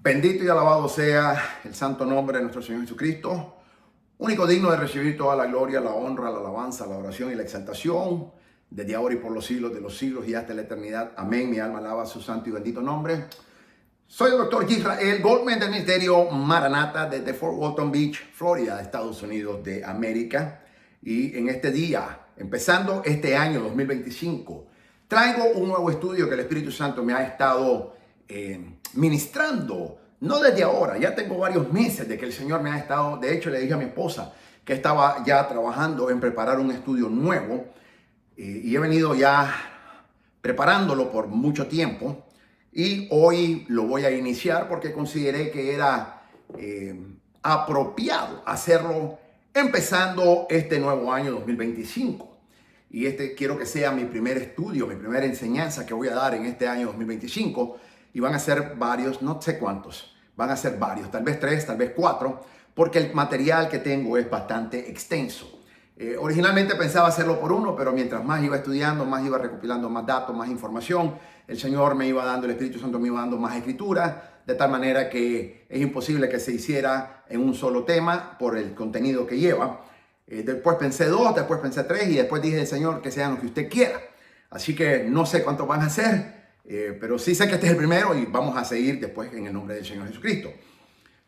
Bendito y alabado sea el santo nombre de nuestro Señor Jesucristo, único digno de recibir toda la gloria, la honra, la alabanza, la oración y la exaltación, desde ahora y por los siglos de los siglos y hasta la eternidad. Amén. Mi alma alaba su santo y bendito nombre. Soy el doctor Israel Goldman del Ministerio Maranata desde Fort Walton Beach, Florida, Estados Unidos de América. Y en este día, empezando este año 2025, traigo un nuevo estudio que el Espíritu Santo me ha estado ministrando, no desde ahora, ya tengo varios meses de que el Señor me ha estado, de hecho le dije a mi esposa que estaba ya trabajando en preparar un estudio nuevo y he venido ya preparándolo por mucho tiempo y hoy lo voy a iniciar porque consideré que era apropiado hacerlo empezando este nuevo año 2025. Y quiero que sea mi primer estudio, mi primera enseñanza que voy a dar en este año 2025. Y van a ser varios, no sé cuántos, van a ser varios, tal vez 3, tal vez 4, porque el material que tengo es bastante extenso. Originalmente pensaba hacerlo por uno, pero mientras más iba estudiando, más iba recopilando más datos, más información, el Señor me iba dando, el Espíritu Santo me iba dando más escritura, de tal manera que es imposible que se hiciera en un solo tema por el contenido que lleva. Después pensé 2, después pensé 3 y después dije al Señor que sean los que usted quiera. Así que no sé cuántos van a ser. Pero sí sé que este es el primero y vamos a seguir después en el nombre del Señor Jesucristo.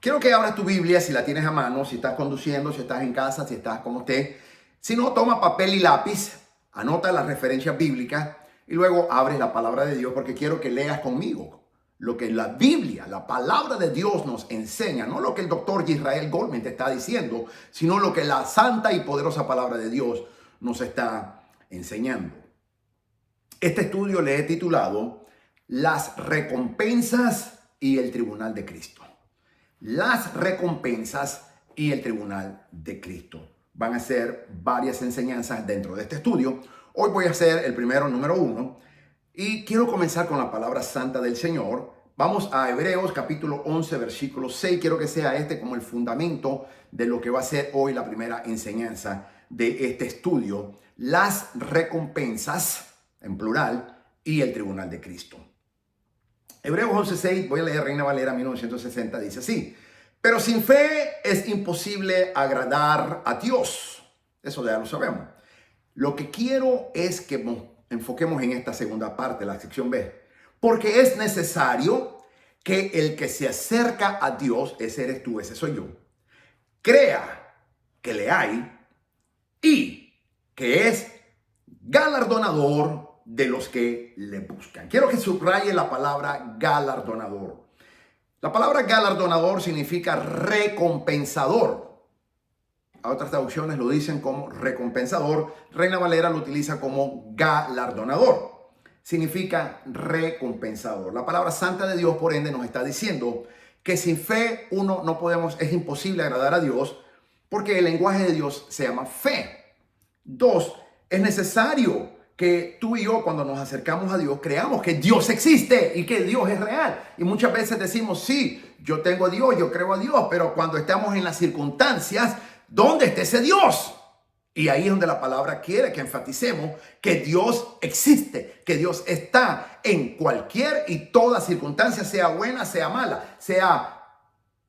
Quiero que abras tu Biblia si la tienes a mano, si estás conduciendo, si estás en casa, si estás como usted. Si no, toma papel y lápiz, anota las referencias bíblicas y luego abres la palabra de Dios porque quiero que leas conmigo lo que la Biblia, la palabra de Dios nos enseña, no lo que el doctor Israel Goldman te está diciendo, sino lo que la santa y poderosa palabra de Dios nos está enseñando. Este estudio le he titulado Las recompensas y el tribunal de Cristo. Las recompensas y el tribunal de Cristo. Van a ser varias enseñanzas dentro de este estudio. Hoy voy a hacer el primero, número 1. Y quiero comenzar con la palabra santa del Señor. Vamos a Hebreos capítulo 11, versículo 6. Quiero que sea este como el fundamento de lo que va a ser hoy la primera enseñanza de este estudio. Las recompensas, en plural, y el tribunal de Cristo. Hebreos 11:6, voy a leer Reina Valera 1960, dice así: pero sin fe es imposible agradar a Dios. Eso ya lo sabemos. Lo que quiero es que nos enfoquemos en esta segunda parte, la sección B, porque es necesario que el que se acerca a Dios, ese eres tú, ese soy yo, crea que le hay y que es galardonador de los que le buscan. Quiero que subraye la palabra galardonador. La palabra galardonador significa recompensador. Otras traducciones lo dicen como recompensador. Reina Valera lo utiliza como galardonador. Significa recompensador. La palabra santa de Dios, por ende, nos está diciendo que sin fe es imposible agradar a Dios porque el lenguaje de Dios se llama fe. 2, es necesario que tú y yo, cuando nos acercamos a Dios, creamos que Dios existe y que Dios es real. Y muchas veces decimos, sí, yo tengo a Dios, yo creo a Dios, pero cuando estamos en las circunstancias, ¿dónde está ese Dios? Y ahí es donde la palabra quiere que enfaticemos que Dios existe, que Dios está en cualquier y toda circunstancia, sea buena, sea mala, sea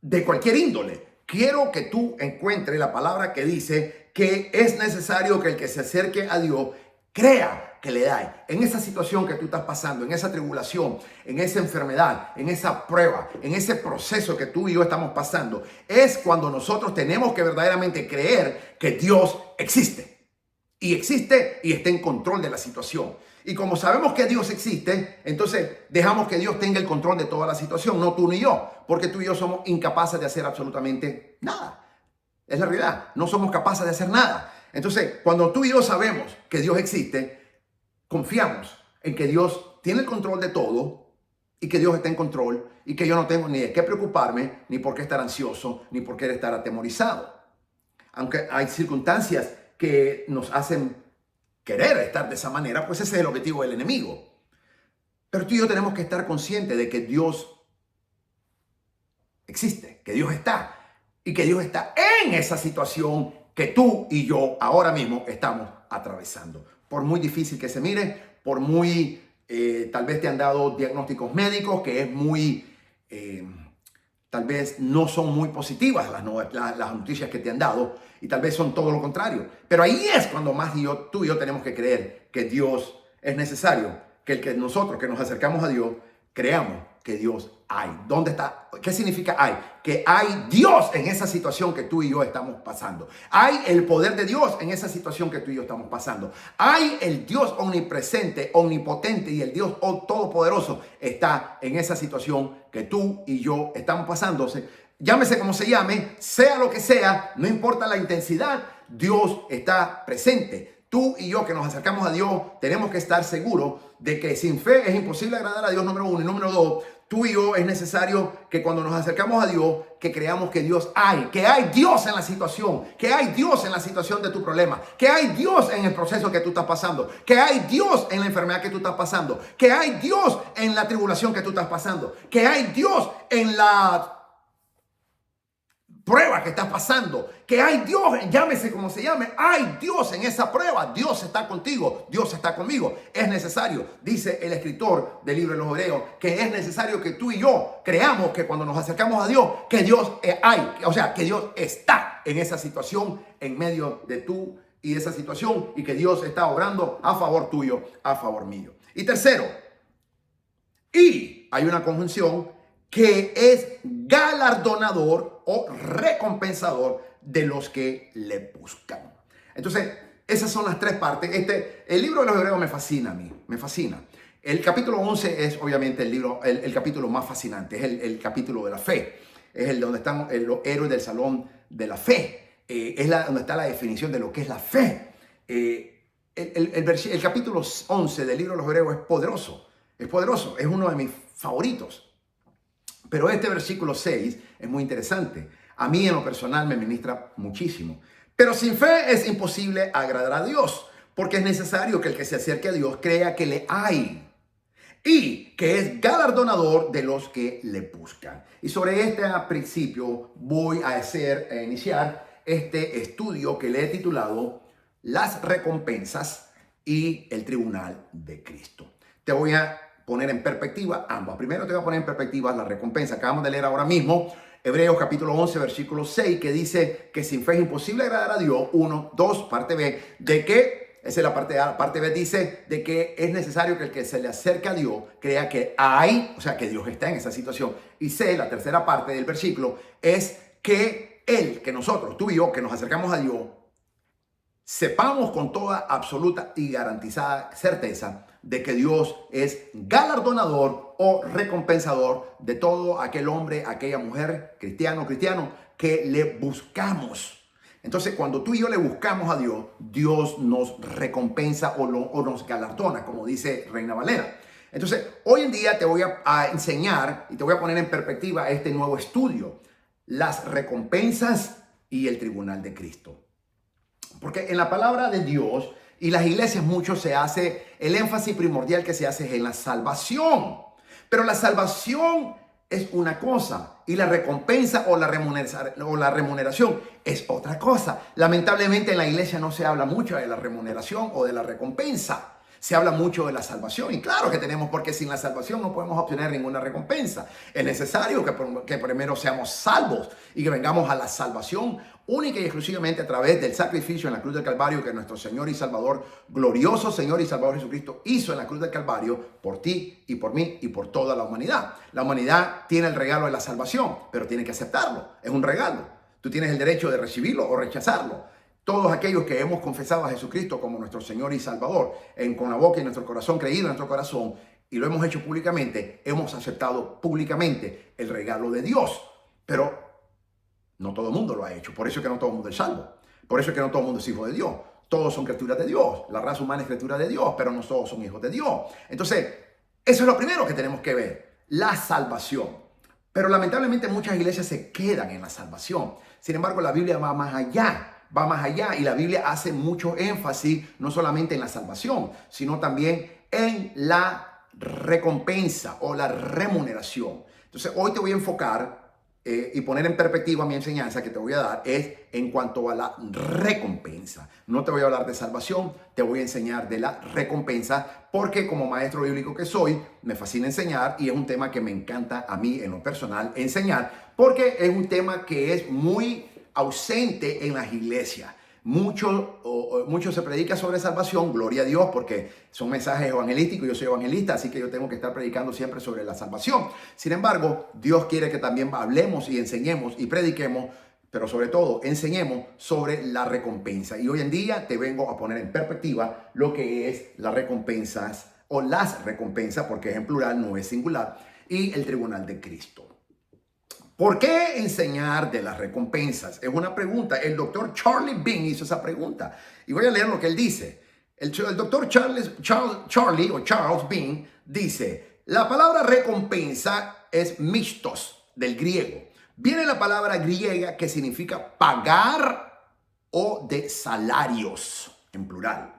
de cualquier índole. Quiero que tú encuentres la palabra que dice que es necesario que el que se acerque a Dios crea que le da. En esa situación que tú estás pasando, en esa tribulación, en esa enfermedad, en esa prueba, en ese proceso que tú y yo estamos pasando, es cuando nosotros tenemos que verdaderamente creer que Dios existe. Y existe y está en control de la situación. Y como sabemos que Dios existe, entonces dejamos que Dios tenga el control de toda la situación, no tú ni yo, porque tú y yo somos incapaces de hacer absolutamente nada. Es la realidad, no somos capaces de hacer nada. Entonces, cuando tú y yo sabemos que Dios existe, confiamos en que Dios tiene el control de todo y que Dios está en control y que yo no tengo ni de qué preocuparme, ni por qué estar ansioso, ni por qué estar atemorizado. Aunque hay circunstancias que nos hacen querer estar de esa manera, pues ese es el objetivo del enemigo. Pero tú y yo tenemos que estar conscientes de que Dios existe, que Dios está y que Dios está en esa situación que tú y yo ahora mismo estamos atravesando. Por muy difícil que se mire, por muy tal vez te han dado diagnósticos médicos, que es muy Tal vez no son muy positivas las noticias que te han dado y tal vez son todo lo contrario. Pero ahí es cuando más tú y yo tenemos que creer que Dios es necesario, que nosotros que nos acercamos a Dios creamos que Dios hay. ¿Dónde está? ¿Qué significa hay? Que hay Dios en esa situación que tú y yo estamos pasando. Hay el poder de Dios en esa situación que tú y yo estamos pasando. Hay el Dios omnipresente, omnipotente y el Dios todopoderoso está en esa situación que tú y yo estamos pasando. Llámese como se llame, sea lo que sea, no importa la intensidad, Dios está presente. Tú y yo que nos acercamos a Dios tenemos que estar seguros de que sin fe es imposible agradar a Dios, número uno. Y número dos, tú y yo es necesario que cuando nos acercamos a Dios, que creamos que Dios hay, que hay Dios en la situación, que hay Dios en la situación de tu problema, que hay Dios en el proceso que tú estás pasando, que hay Dios en la enfermedad que tú estás pasando, que hay Dios en la tribulación que tú estás pasando, que hay Dios en la prueba que estás pasando, que hay Dios, llámese como se llame, hay Dios en esa prueba. Dios está contigo, Dios está conmigo. Es necesario, dice el escritor del libro de los Hebreos, que es necesario que tú y yo creamos que cuando nos acercamos a Dios, que Dios hay, o sea, que Dios está en esa situación, en medio de tú y esa situación, y que Dios está obrando a favor tuyo, a favor mío. Y tercero, y hay una conjunción que es galardonador o recompensador de los que le buscan. Entonces, esas son las tres partes. El libro de los Hebreos me fascina a mí, me fascina. El capítulo 11 es obviamente el capítulo más fascinante, es el capítulo de la fe. Es el donde están los héroes del salón de la fe. Donde está la definición de lo que es la fe. El capítulo 11 del libro de los Hebreos es poderoso, es uno de mis favoritos. Pero este versículo 6 es muy interesante. A mí en lo personal me ministra muchísimo. Pero sin fe es imposible agradar a Dios, porque es necesario que el que se acerque a Dios crea que le hay y que es galardonador de los que le buscan. Y sobre este principio voy a iniciar este estudio que le he titulado Las recompensas y el tribunal de Cristo. Te voy a poner en perspectiva ambas. Primero te voy a poner en perspectiva la recompensa. Acabamos de leer ahora mismo Hebreos capítulo 11, versículo 6, que dice que sin fe es imposible agradar a Dios. 1, 2, parte B, de que, esa es la parte A, parte B dice de que es necesario que el que se le acerque a Dios crea que hay, o sea, que Dios está en esa situación. Y C, la tercera parte del versículo, es que que nosotros, tú y yo, que nos acercamos a Dios, sepamos con toda absoluta y garantizada certeza de que Dios es galardonador o recompensador de todo aquel hombre, aquella mujer, cristiano, que le buscamos. Entonces, cuando tú y yo le buscamos a Dios, Dios nos recompensa o nos galardona, como dice Reina Valera. Entonces, hoy en día te voy a enseñar y te voy a poner en perspectiva este nuevo estudio, las recompensas y el tribunal de Cristo. Porque en la palabra de Dios y las iglesias mucho se hace, el énfasis primordial que se hace es en la salvación. Pero la salvación es una cosa y la recompensa o la remuneración es otra cosa. Lamentablemente en la iglesia no se habla mucho de la remuneración o de la recompensa. Se habla mucho de la salvación y claro que tenemos, porque sin la salvación no podemos obtener ninguna recompensa. Es necesario que primero seamos salvos y que vengamos a la salvación única y exclusivamente a través del sacrificio en la cruz del Calvario que nuestro Señor y Salvador, glorioso Señor y Salvador Jesucristo, hizo en la cruz del Calvario por ti y por mí y por toda la humanidad. La humanidad tiene el regalo de la salvación, pero tiene que aceptarlo. Es un regalo. Tú tienes el derecho de recibirlo o rechazarlo. Todos aquellos que hemos confesado a Jesucristo como nuestro Señor y Salvador, con la boca y nuestro corazón, creído en nuestro corazón, y lo hemos hecho públicamente, hemos aceptado públicamente el regalo de Dios. Pero no todo el mundo lo ha hecho. Por eso es que no todo el mundo es salvo. Por eso es que no todo el mundo es hijo de Dios. Todos son criaturas de Dios. La raza humana es criatura de Dios, pero no todos son hijos de Dios. Entonces, eso es lo primero que tenemos que ver, la salvación. Pero lamentablemente muchas iglesias se quedan en la salvación. Sin embargo, la Biblia va más allá. Va más allá y la Biblia hace mucho énfasis no solamente en la salvación, sino también en la recompensa o la remuneración. Entonces hoy te voy a enfocar y poner en perspectiva mi enseñanza que te voy a dar es en cuanto a la recompensa. No te voy a hablar de salvación, te voy a enseñar de la recompensa, porque como maestro bíblico que soy, me fascina enseñar y es un tema que me encanta a mí en lo personal enseñar, porque es un tema que es muy ausente en las iglesias. Mucho se predica sobre salvación, gloria a Dios, porque son mensajes evangelísticos, yo soy evangelista, así que yo tengo que estar predicando siempre sobre la salvación. Sin embargo, Dios quiere que también hablemos y enseñemos y prediquemos, pero sobre todo enseñemos sobre la recompensa. Y hoy en día te vengo a poner en perspectiva lo que es las recompensas o las recompensas, porque es en plural, no es singular, y el tribunal de Cristo. ¿Por qué enseñar de las recompensas? Es una pregunta. El doctor Charlie Bing hizo esa pregunta. Y voy a leer lo que él dice. El doctor Charles Bing dice, la palabra recompensa es mistos, del griego. Viene la palabra griega que significa pagar o de salarios, en plural.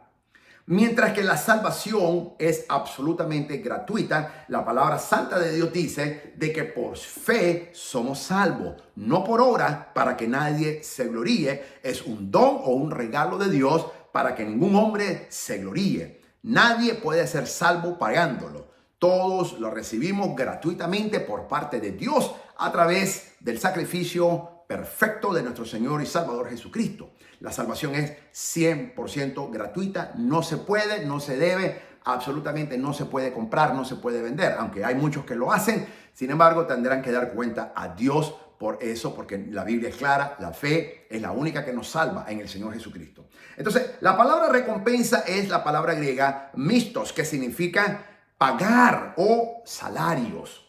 Mientras que la salvación es absolutamente gratuita, la palabra santa de Dios dice de que por fe somos salvos, no por obra para que nadie se gloríe. Es un don o un regalo de Dios para que ningún hombre se gloríe. Nadie puede ser salvo pagándolo. Todos lo recibimos gratuitamente por parte de Dios a través del sacrificio perfecto de nuestro Señor y Salvador Jesucristo. La salvación es 100% gratuita, no se puede, no se debe, absolutamente no se puede comprar, no se puede vender, aunque hay muchos que lo hacen. Sin embargo, tendrán que dar cuenta a Dios por eso, porque la Biblia es clara, la fe es la única que nos salva en el Señor Jesucristo. Entonces, la palabra recompensa es la palabra griega mistos, que significa pagar o salarios.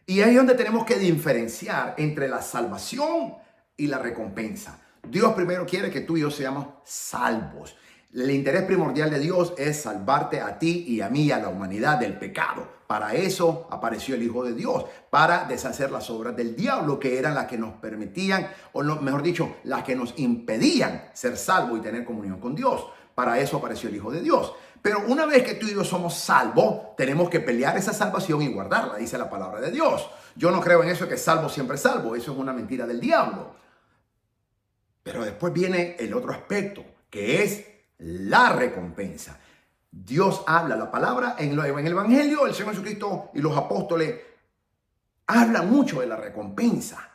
Y ahí es donde tenemos que diferenciar entre la salvación y la recompensa. Dios primero quiere que tú y yo seamos salvos. El interés primordial de Dios es salvarte a ti y a mí y a la humanidad del pecado. Para eso apareció el Hijo de Dios, para deshacer las obras del diablo, que eran las que nos permitían, o no, mejor dicho, las que nos impedían ser salvos y tener comunión con Dios. Para eso apareció el Hijo de Dios. Pero una vez que tú y yo somos salvos, tenemos que pelear esa salvación y guardarla, dice la palabra de Dios. Yo no creo en eso de que salvo siempre salvo. Eso es una mentira del diablo. Pero después viene el otro aspecto, que es la recompensa. Dios habla, la palabra en el Evangelio, el Señor Jesucristo y los apóstoles hablan mucho de la recompensa.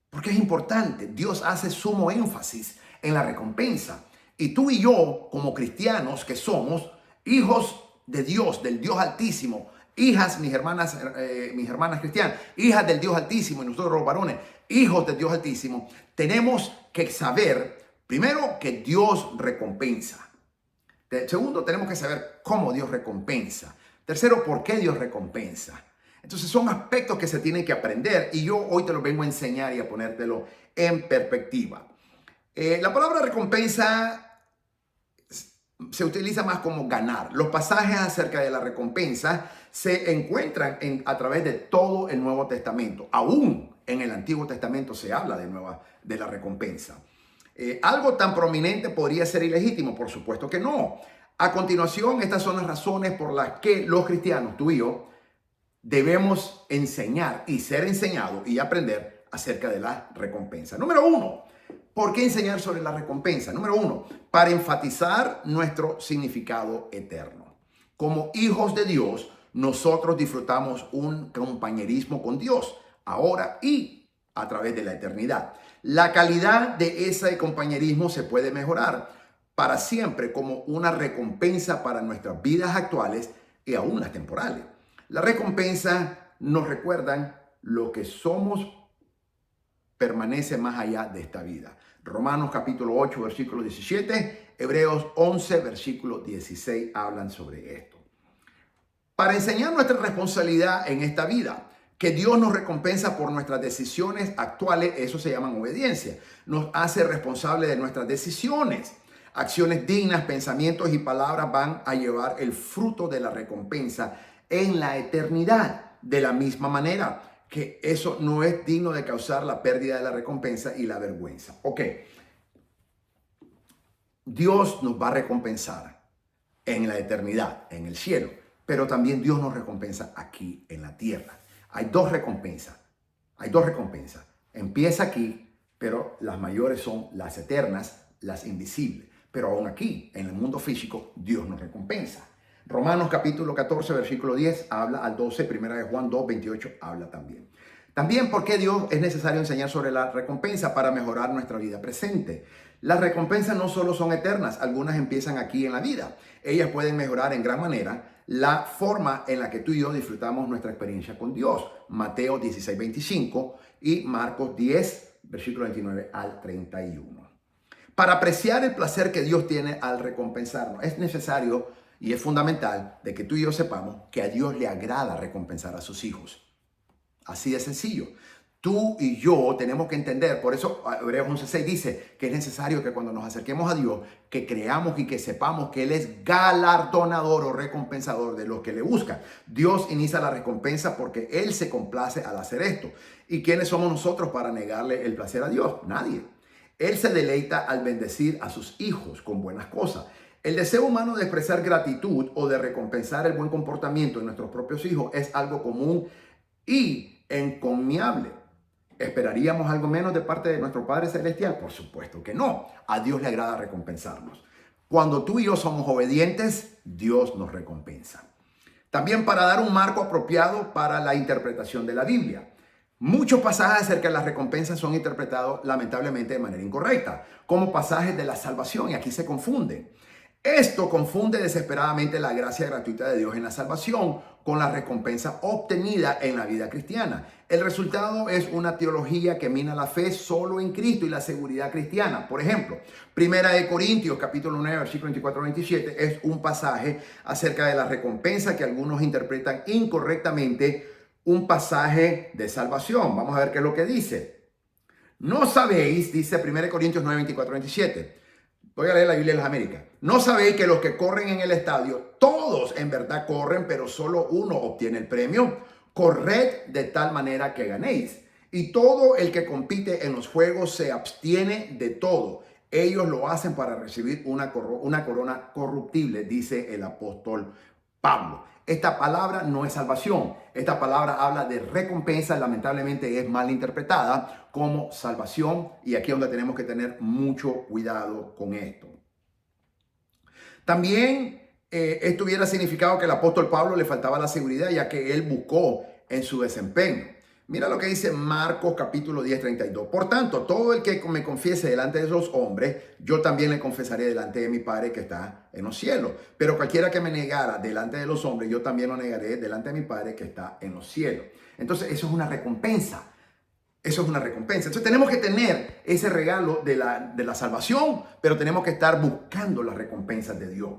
Porque es importante. Dios hace sumo énfasis en la recompensa. Y tú y yo, como cristianos que somos, hijos de Dios, del Dios Altísimo, hijas, mis hermanas cristianas, hijas del Dios Altísimo, y nosotros los varones, hijos del Dios Altísimo, tenemos que saber, primero, que Dios recompensa. Segundo, tenemos que saber cómo Dios recompensa. Tercero, por qué Dios recompensa. Entonces son aspectos que se tienen que aprender y yo hoy te los vengo a enseñar y a ponértelo en perspectiva. La palabra recompensa se utiliza más como ganar. Los pasajes acerca de la recompensa se encuentran a través de todo el Nuevo Testamento. Aún en el Antiguo Testamento se habla de la recompensa. ¿Algo tan prominente podría ser ilegítimo? Por supuesto que no. A continuación, estas son las razones por las que los cristianos, tú y yo, debemos enseñar y ser enseñados y aprender acerca de la recompensa. Número uno, ¿por qué enseñar sobre la recompensa? Número uno, para enfatizar nuestro significado eterno. Como hijos de Dios, nosotros disfrutamos un compañerismo con Dios, ahora y a través de la eternidad. La calidad de ese compañerismo se puede mejorar para siempre como una recompensa para nuestras vidas actuales y aún las temporales. La recompensa nos recuerdan lo que somos permanece más allá de esta vida. Romanos capítulo 8, versículo 17, Hebreos 11, versículo 16 hablan sobre esto. Para enseñar nuestra responsabilidad en esta vida, que Dios nos recompensa por nuestras decisiones actuales, eso se llama obediencia. Nos hace responsables de nuestras decisiones. Acciones dignas, pensamientos y palabras van a llevar el fruto de la recompensa en la eternidad. De la misma manera que eso no es digno de causar la pérdida de la recompensa y la vergüenza. Ok, Dios nos va a recompensar en la eternidad, en el cielo, pero también Dios nos recompensa aquí en la tierra. Hay dos recompensas. Hay dos recompensas. Empieza aquí, pero las mayores son las eternas, las invisibles. Pero aún aquí, en el mundo físico, Dios nos recompensa. Romanos capítulo 14, versículo 10, habla al 12, primera de Juan 2, 28, habla también. También porque Dios es necesario enseñar sobre la recompensa para mejorar nuestra vida presente. Las recompensas no solo son eternas, algunas empiezan aquí en la vida. Ellas pueden mejorar en gran manera la forma en la que tú y yo disfrutamos nuestra experiencia con Dios. Mateo 16, 25 y Marcos 10, versículo 29 al 31. Para apreciar el placer que Dios tiene al recompensarnos, es necesario y es fundamental de que tú y yo sepamos que a Dios le agrada recompensar a sus hijos. Así de sencillo. Tú y yo tenemos que entender, por eso Hebreos 11:6 dice que es necesario que cuando nos acerquemos a Dios, que creamos y que sepamos que Él es galardonador o recompensador de los que le buscan. Dios inicia la recompensa porque Él se complace al hacer esto. ¿Y quiénes somos nosotros para negarle el placer a Dios? Nadie. Él se deleita al bendecir a sus hijos con buenas cosas. El deseo humano de expresar gratitud o de recompensar el buen comportamiento de nuestros propios hijos es algo común y encomiable. ¿Esperaríamos algo menos de parte de nuestro Padre Celestial? Por supuesto que no. A Dios le agrada recompensarnos. Cuando tú y yo somos obedientes, Dios nos recompensa. También para dar un marco apropiado para la interpretación de la Biblia. Muchos pasajes acerca de las recompensas son interpretados lamentablemente de manera incorrecta, como pasajes de la salvación, y aquí se confunden. Esto confunde desesperadamente la gracia gratuita de Dios en la salvación con la recompensa obtenida en la vida cristiana. El resultado es una teología que mina la fe solo en Cristo y la seguridad cristiana. Por ejemplo, Primera de Corintios, capítulo 9, versículo 24-27, es un pasaje acerca de la recompensa que algunos interpretan incorrectamente un pasaje de salvación. Vamos a ver qué es lo que dice. No sabéis, dice 1 Corintios 9, 24-27. Voy a leer la Biblia de las Américas. No sabéis que los que corren en el estadio, todos en verdad corren, pero solo uno obtiene el premio. Corred de tal manera que ganéis. Y todo el que compite en los juegos se abstiene de todo. Ellos lo hacen para recibir una corona corruptible, dice el apóstol Pablo. Esta palabra no es salvación. Esta palabra habla de recompensa. Lamentablemente es mal interpretada como salvación. Y aquí es donde tenemos que tener mucho cuidado con esto. También esto hubiera significado que el apóstol Pablo le faltaba la seguridad, ya que él buscó en su desempeño. Mira lo que dice Marcos capítulo 10, 32. Por tanto, todo el que me confiese delante de los hombres, yo también le confesaré delante de mi Padre que está en los cielos. Pero cualquiera que me negara delante de los hombres, yo también lo negaré delante de mi Padre que está en los cielos. Entonces, eso es una recompensa. Eso es una recompensa. Entonces, tenemos que tener ese regalo de la salvación, pero tenemos que estar buscando las recompensas de Dios.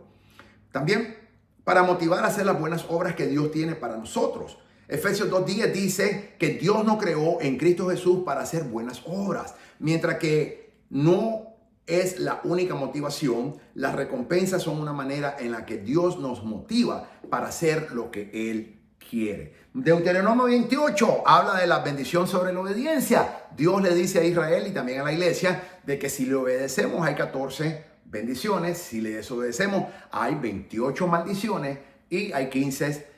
También para motivar a hacer las buenas obras que Dios tiene para nosotros. Efesios 2:10 dice que Dios nos creó en Cristo Jesús para hacer buenas obras, mientras que no es la única motivación. Las recompensas son una manera en la que Dios nos motiva para hacer lo que Él quiere. Deuteronomio 28 habla de la bendición sobre la obediencia. Dios le dice a Israel y también a la iglesia de que si le obedecemos hay 14 bendiciones, si le desobedecemos hay 28 maldiciones y hay 15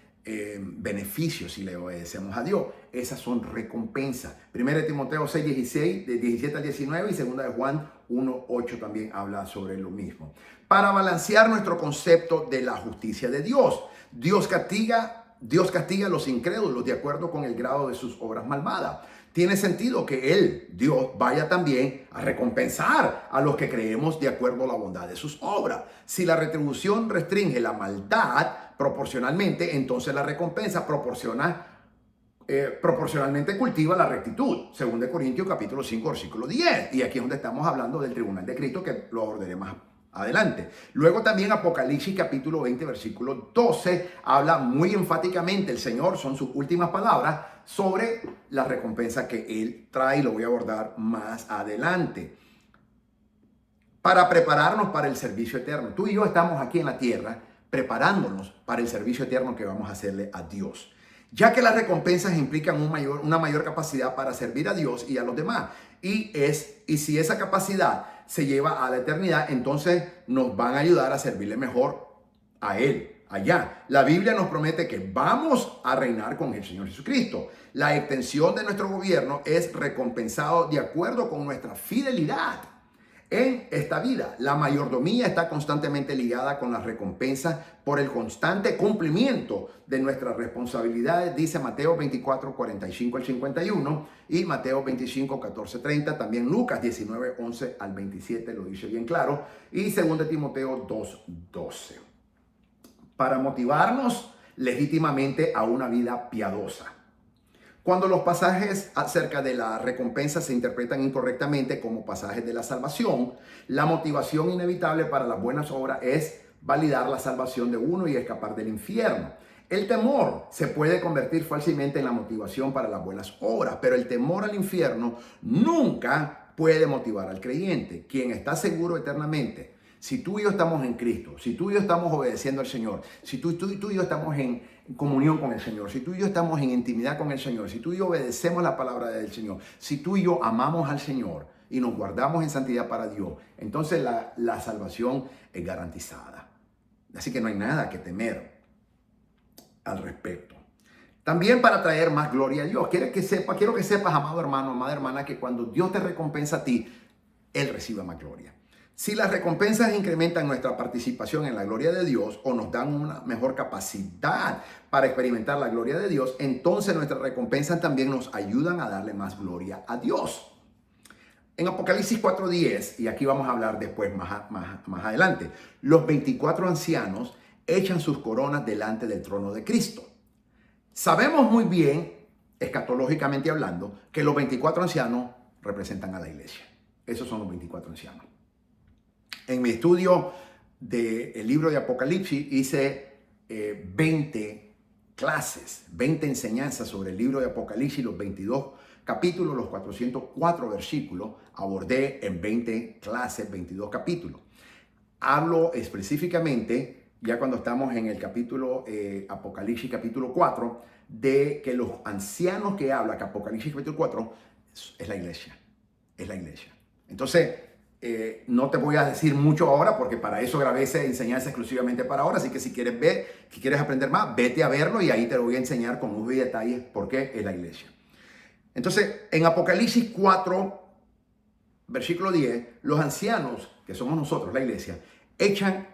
beneficios si le obedecemos a Dios. Esas son recompensas. 1 Timoteo 6, 16, de 17 al 19 y 2 de Juan 1, 8 también habla sobre lo mismo. Para balancear nuestro concepto de la justicia de Dios, Dios castiga a los incrédulos de acuerdo con el grado de sus obras malvadas. Tiene sentido que Él, Dios, vaya también a recompensar a los que creemos de acuerdo a la bondad de sus obras. Si la retribución restringe la maldad proporcionalmente, entonces la recompensa proporcionalmente cultiva la rectitud. 2 Corintios capítulo 5, versículo 10. Y aquí es donde estamos hablando del tribunal de Cristo, que lo ordené más adelante. Luego también Apocalipsis capítulo 20, versículo 12, habla muy enfáticamente el Señor, son sus últimas palabras, sobre la recompensa que Él trae, y lo voy a abordar más adelante. Para prepararnos para el servicio eterno. Tú y yo estamos aquí en la tierra preparándonos para el servicio eterno que vamos a hacerle a Dios. Ya que las recompensas implican una mayor capacidad para servir a Dios y a los demás. Y si esa capacidad se lleva a la eternidad, entonces nos van a ayudar a servirle mejor a Él allá. La Biblia nos promete que vamos a reinar con el Señor Jesucristo. La extensión de nuestro gobierno es recompensado de acuerdo con nuestra fidelidad en esta vida. La mayordomía está constantemente ligada con las recompensas por el constante cumplimiento de nuestras responsabilidades, dice Mateo 24, 45 al 51 y Mateo 25, 14, 30. También Lucas 19, 11 al 27 lo dice bien claro. Y 2 Timoteo 2, 12. Para motivarnos legítimamente a una vida piadosa. Cuando los pasajes acerca de la recompensa se interpretan incorrectamente como pasajes de la salvación, la motivación inevitable para las buenas obras es validar la salvación de uno y escapar del infierno. El temor se puede convertir fácilmente en la motivación para las buenas obras, pero el temor al infierno nunca puede motivar al creyente, quien está seguro eternamente. Si tú y yo estamos en Cristo, si tú y yo estamos obedeciendo al Señor, si tú y yo estamos en comunión con el Señor, si tú y yo estamos en intimidad con el Señor, si tú y yo obedecemos la palabra del Señor, si tú y yo amamos al Señor y nos guardamos en santidad para Dios, entonces la salvación es garantizada. Así que no hay nada que temer al respecto. También para traer más gloria a Dios. Quiero que sepas, amado hermano, amada hermana, que cuando Dios te recompensa a ti, Él recibe más gloria. Si las recompensas incrementan nuestra participación en la gloria de Dios o nos dan una mejor capacidad para experimentar la gloria de Dios, entonces nuestras recompensas también nos ayudan a darle más gloria a Dios. En Apocalipsis 4:10, y aquí vamos a hablar después más adelante, los 24 ancianos echan sus coronas delante del trono de Cristo. Sabemos muy bien, escatológicamente hablando, que los 24 ancianos representan a la iglesia. Esos son los 24 ancianos. En mi estudio del libro de Apocalipsis hice 20 clases, 20 enseñanzas sobre el libro de Apocalipsis, los 22 capítulos, los 404 versículos. Abordé en 20 clases, 22 capítulos. Hablo específicamente, ya cuando estamos en el capítulo Apocalipsis capítulo 4, de que los ancianos que habla, que Apocalipsis capítulo 4, es la iglesia. Es la iglesia. Entonces, no te voy a decir mucho ahora porque para eso grabé esa enseñanza exclusivamente para ahora. Así que si quieres ver, si quieres aprender más, vete a verlo y ahí te lo voy a enseñar con luz y detalles por qué es la iglesia. Entonces, en Apocalipsis 4, versículo 10, los ancianos, que somos nosotros, la iglesia, echan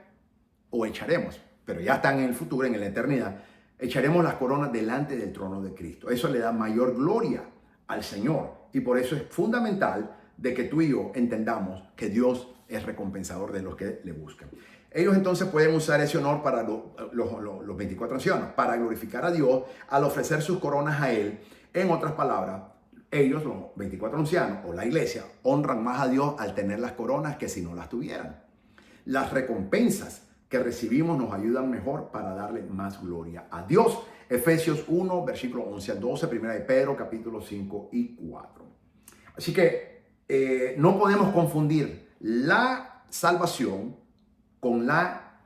o echaremos, pero ya están en el futuro, en la eternidad, echaremos las coronas delante del trono de Cristo. Eso le da mayor gloria al Señor y por eso es fundamental de que tú y yo entendamos que Dios es recompensador de los que le buscan. Ellos entonces pueden usar ese honor para los 24 ancianos, para glorificar a Dios al ofrecer sus coronas a Él. En otras palabras, ellos, los 24 ancianos o la iglesia, honran más a Dios al tener las coronas que si no las tuvieran. Las recompensas que recibimos nos ayudan mejor para darle más gloria a Dios. Efesios 1, versículo 11 al 12, 1 de Pedro, capítulo 5 y 4. Así que no podemos confundir la salvación con la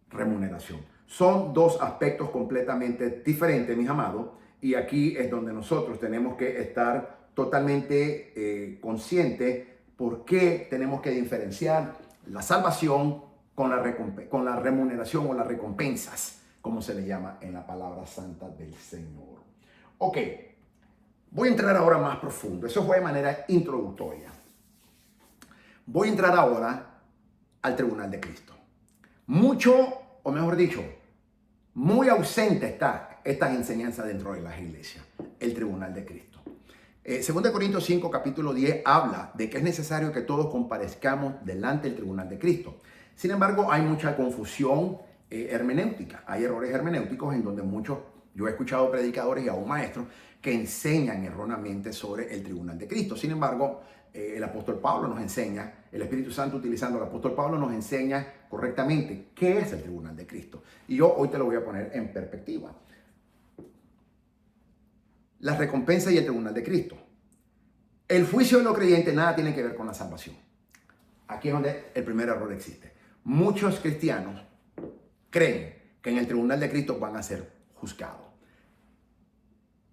remuneración. Son dos aspectos completamente diferentes, mis amados, y aquí es donde nosotros tenemos que estar totalmente conscientes por qué tenemos que diferenciar la salvación con la remuneración o las recompensas, como se le llama en la palabra santa del Señor. Ok. Voy a entrar ahora más profundo. Eso fue de manera introductoria. Voy a entrar ahora al tribunal de Cristo. Mucho, o mejor dicho, muy ausente está estas enseñanzas dentro de las iglesias. El tribunal de Cristo. 2 Corintios 5, capítulo 10, habla de que es necesario que todos comparezcamos delante del tribunal de Cristo. Sin embargo, hay mucha confusión hermenéutica. Hay errores hermenéuticos en donde yo he escuchado predicadores y aún maestros que enseñan erróneamente sobre el tribunal de Cristo. Sin embargo, el apóstol Pablo nos enseña, el Espíritu Santo utilizando al apóstol Pablo nos enseña correctamente qué es el tribunal de Cristo. Y yo hoy te lo voy a poner en perspectiva. La recompensa y el tribunal de Cristo. El juicio de los creyentes nada tiene que ver con la salvación. Aquí es donde el primer error existe. Muchos cristianos creen que en el tribunal de Cristo van a ser juzgados.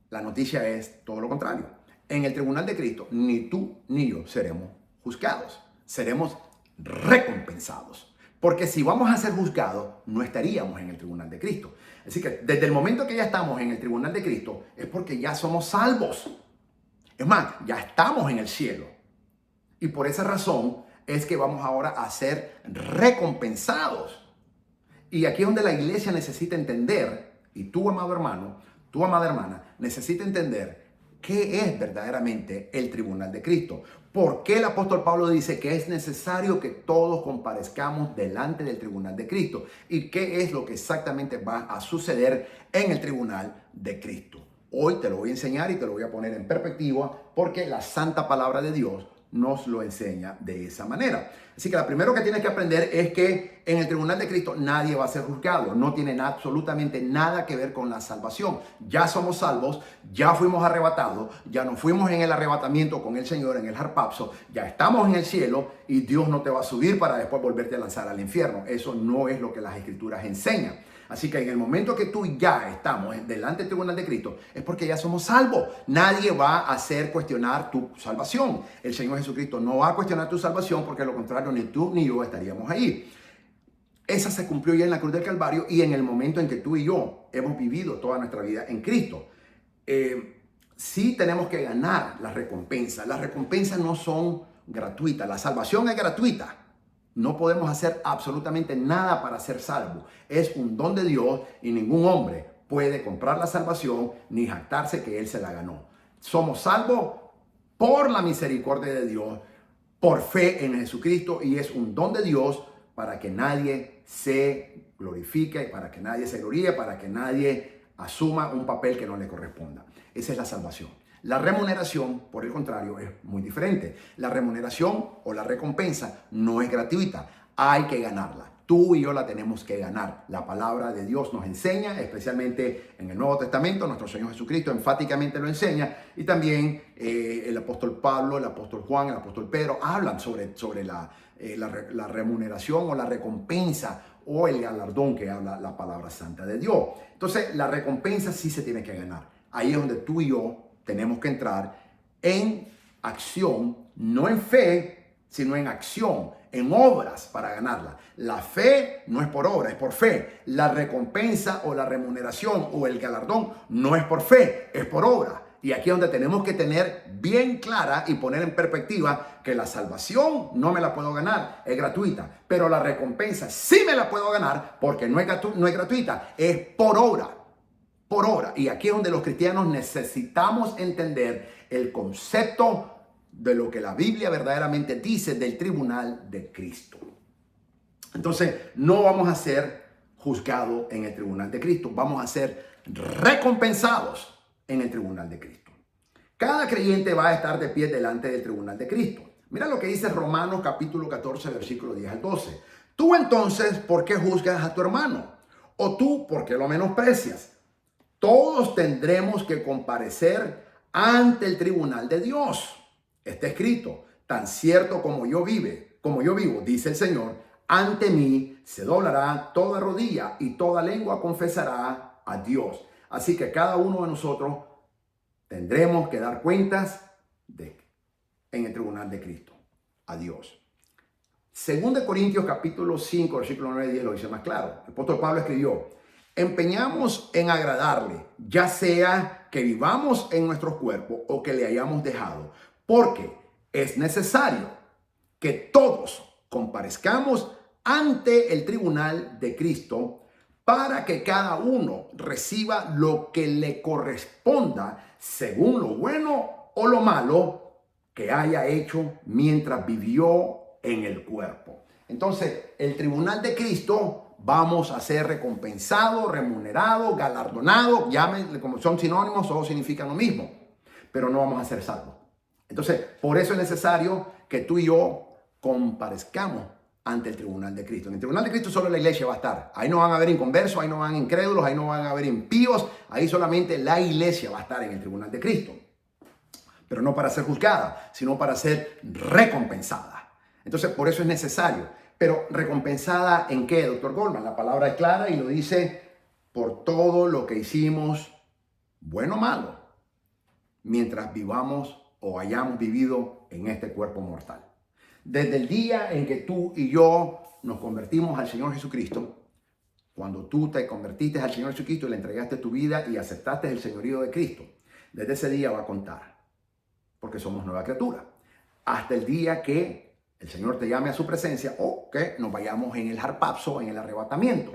La noticia es todo lo contrario. En el tribunal de Cristo, ni tú ni yo seremos juzgados. Seremos recompensados. Porque si vamos a ser juzgados, no estaríamos en el tribunal de Cristo. Así que desde el momento que ya estamos en el tribunal de Cristo, es porque ya somos salvos. Es más, ya estamos en el cielo. Y por esa razón es que vamos ahora a ser recompensados. Y aquí es donde la iglesia necesita entender, y tú, amado hermano, tu amada hermana, necesita entender qué es verdaderamente el tribunal de Cristo. ¿Por qué el apóstol Pablo dice que es necesario que todos comparezcamos delante del tribunal de Cristo? ¿Y qué es lo que exactamente va a suceder en el tribunal de Cristo? Hoy te lo voy a enseñar y te lo voy a poner en perspectiva porque la santa palabra de Dios nos lo enseña de esa manera. Así que lo primero que tienes que aprender es que en el tribunal de Cristo nadie va a ser juzgado. No tiene absolutamente nada que ver con la salvación. Ya somos salvos, ya fuimos arrebatados, ya nos fuimos en el arrebatamiento con el Señor, en el harpazo, ya estamos en el cielo y Dios no te va a subir para después volverte a lanzar al infierno. Eso no es lo que las Escrituras enseñan. Así que en el momento que tú ya estamos delante del tribunal de Cristo, es porque ya somos salvos. Nadie va a hacer cuestionar tu salvación. El Señor Jesucristo no va a cuestionar tu salvación porque de lo contrario ni tú ni yo estaríamos ahí. Esa se cumplió ya en la cruz del Calvario y en el momento en que tú y yo hemos vivido toda nuestra vida en Cristo. Sí tenemos que ganar las recompensas. Las recompensas no son gratuitas. La salvación es gratuita. No podemos hacer absolutamente nada para ser salvos. Es un don de Dios y ningún hombre puede comprar la salvación ni jactarse que él se la ganó. Somos salvos por la misericordia de Dios, por fe en Jesucristo y es un don de Dios para que nadie se glorifique, para que nadie se gloríe, para que nadie asuma un papel que no le corresponda. Esa es la salvación. La remuneración, por el contrario, es muy diferente. La remuneración o la recompensa no es gratuita, hay que ganarla. Tú y yo la tenemos que ganar. La palabra de Dios nos enseña, especialmente en el Nuevo Testamento, nuestro Señor Jesucristo enfáticamente lo enseña y también el apóstol Pablo, el apóstol Juan, el apóstol Pedro hablan sobre la remuneración o la recompensa o el galardón que habla la palabra santa de Dios. Entonces, la recompensa sí se tiene que ganar. Ahí es donde tú y yo tenemos que entrar en acción, no en fe, sino en acción, en obras para ganarla. La fe no es por obra, es por fe. La recompensa o la remuneración o el galardón no es por fe, es por obra. Y aquí es donde tenemos que tener bien clara y poner en perspectiva que la salvación no me la puedo ganar, es gratuita. Pero la recompensa sí me la puedo ganar porque no es gratuita, es por obra. Por obra. Y aquí es donde los cristianos necesitamos entender el concepto de lo que la Biblia verdaderamente dice del tribunal de Cristo. Entonces, no vamos a ser juzgados en el tribunal de Cristo, vamos a ser recompensados en el tribunal de Cristo. Cada creyente va a estar de pie delante del tribunal de Cristo. Mira lo que dice Romanos capítulo 14, versículo 10 al 12. Tú entonces, ¿por qué juzgas a tu hermano? ¿O tú, por qué lo menosprecias? Todos tendremos que comparecer ante el tribunal de Dios. Está escrito, tan cierto como yo vivo, dice el Señor, ante mí se doblará toda rodilla y toda lengua confesará a Dios. Así que cada uno de nosotros tendremos que dar cuentas en el tribunal de Cristo, a Dios. Según de Corintios capítulo 5, versículo 9 y 10 lo dice más claro. El apóstol Pablo escribió, empeñamos en agradarle, ya sea que vivamos en nuestros cuerpos o que le hayamos dejado, porque es necesario que todos comparezcamos ante el tribunal de Cristo para que cada uno reciba lo que le corresponda según lo bueno o lo malo que haya hecho mientras vivió en el cuerpo. Entonces, el tribunal de Cristo vamos a ser recompensados, remunerados, galardonados, llámenle como son sinónimos, todos significan lo mismo, pero no vamos a ser salvos. Entonces, por eso es necesario que tú y yo comparezcamos ante el tribunal de Cristo. En el tribunal de Cristo solo la iglesia va a estar. Ahí no van a haber inconversos, ahí no van a haber incrédulos, ahí no van a haber impíos, ahí solamente la iglesia va a estar en el tribunal de Cristo. Pero no para ser juzgada, sino para ser recompensada. Entonces, por eso es necesario. Pero recompensada ¿en qué, doctor Goldman? La palabra es clara y lo dice por todo lo que hicimos, bueno o malo, mientras vivamos o hayamos vivido en este cuerpo mortal. Desde el día en que tú y yo nos convertimos al Señor Jesucristo, cuando tú te convertiste al Señor Jesucristo y le entregaste tu vida y aceptaste el señorío de Cristo, desde ese día va a contar, porque somos nueva criatura. Hasta el día que el Señor te llame a su presencia o que nos vayamos en el harpazo, en el arrebatamiento,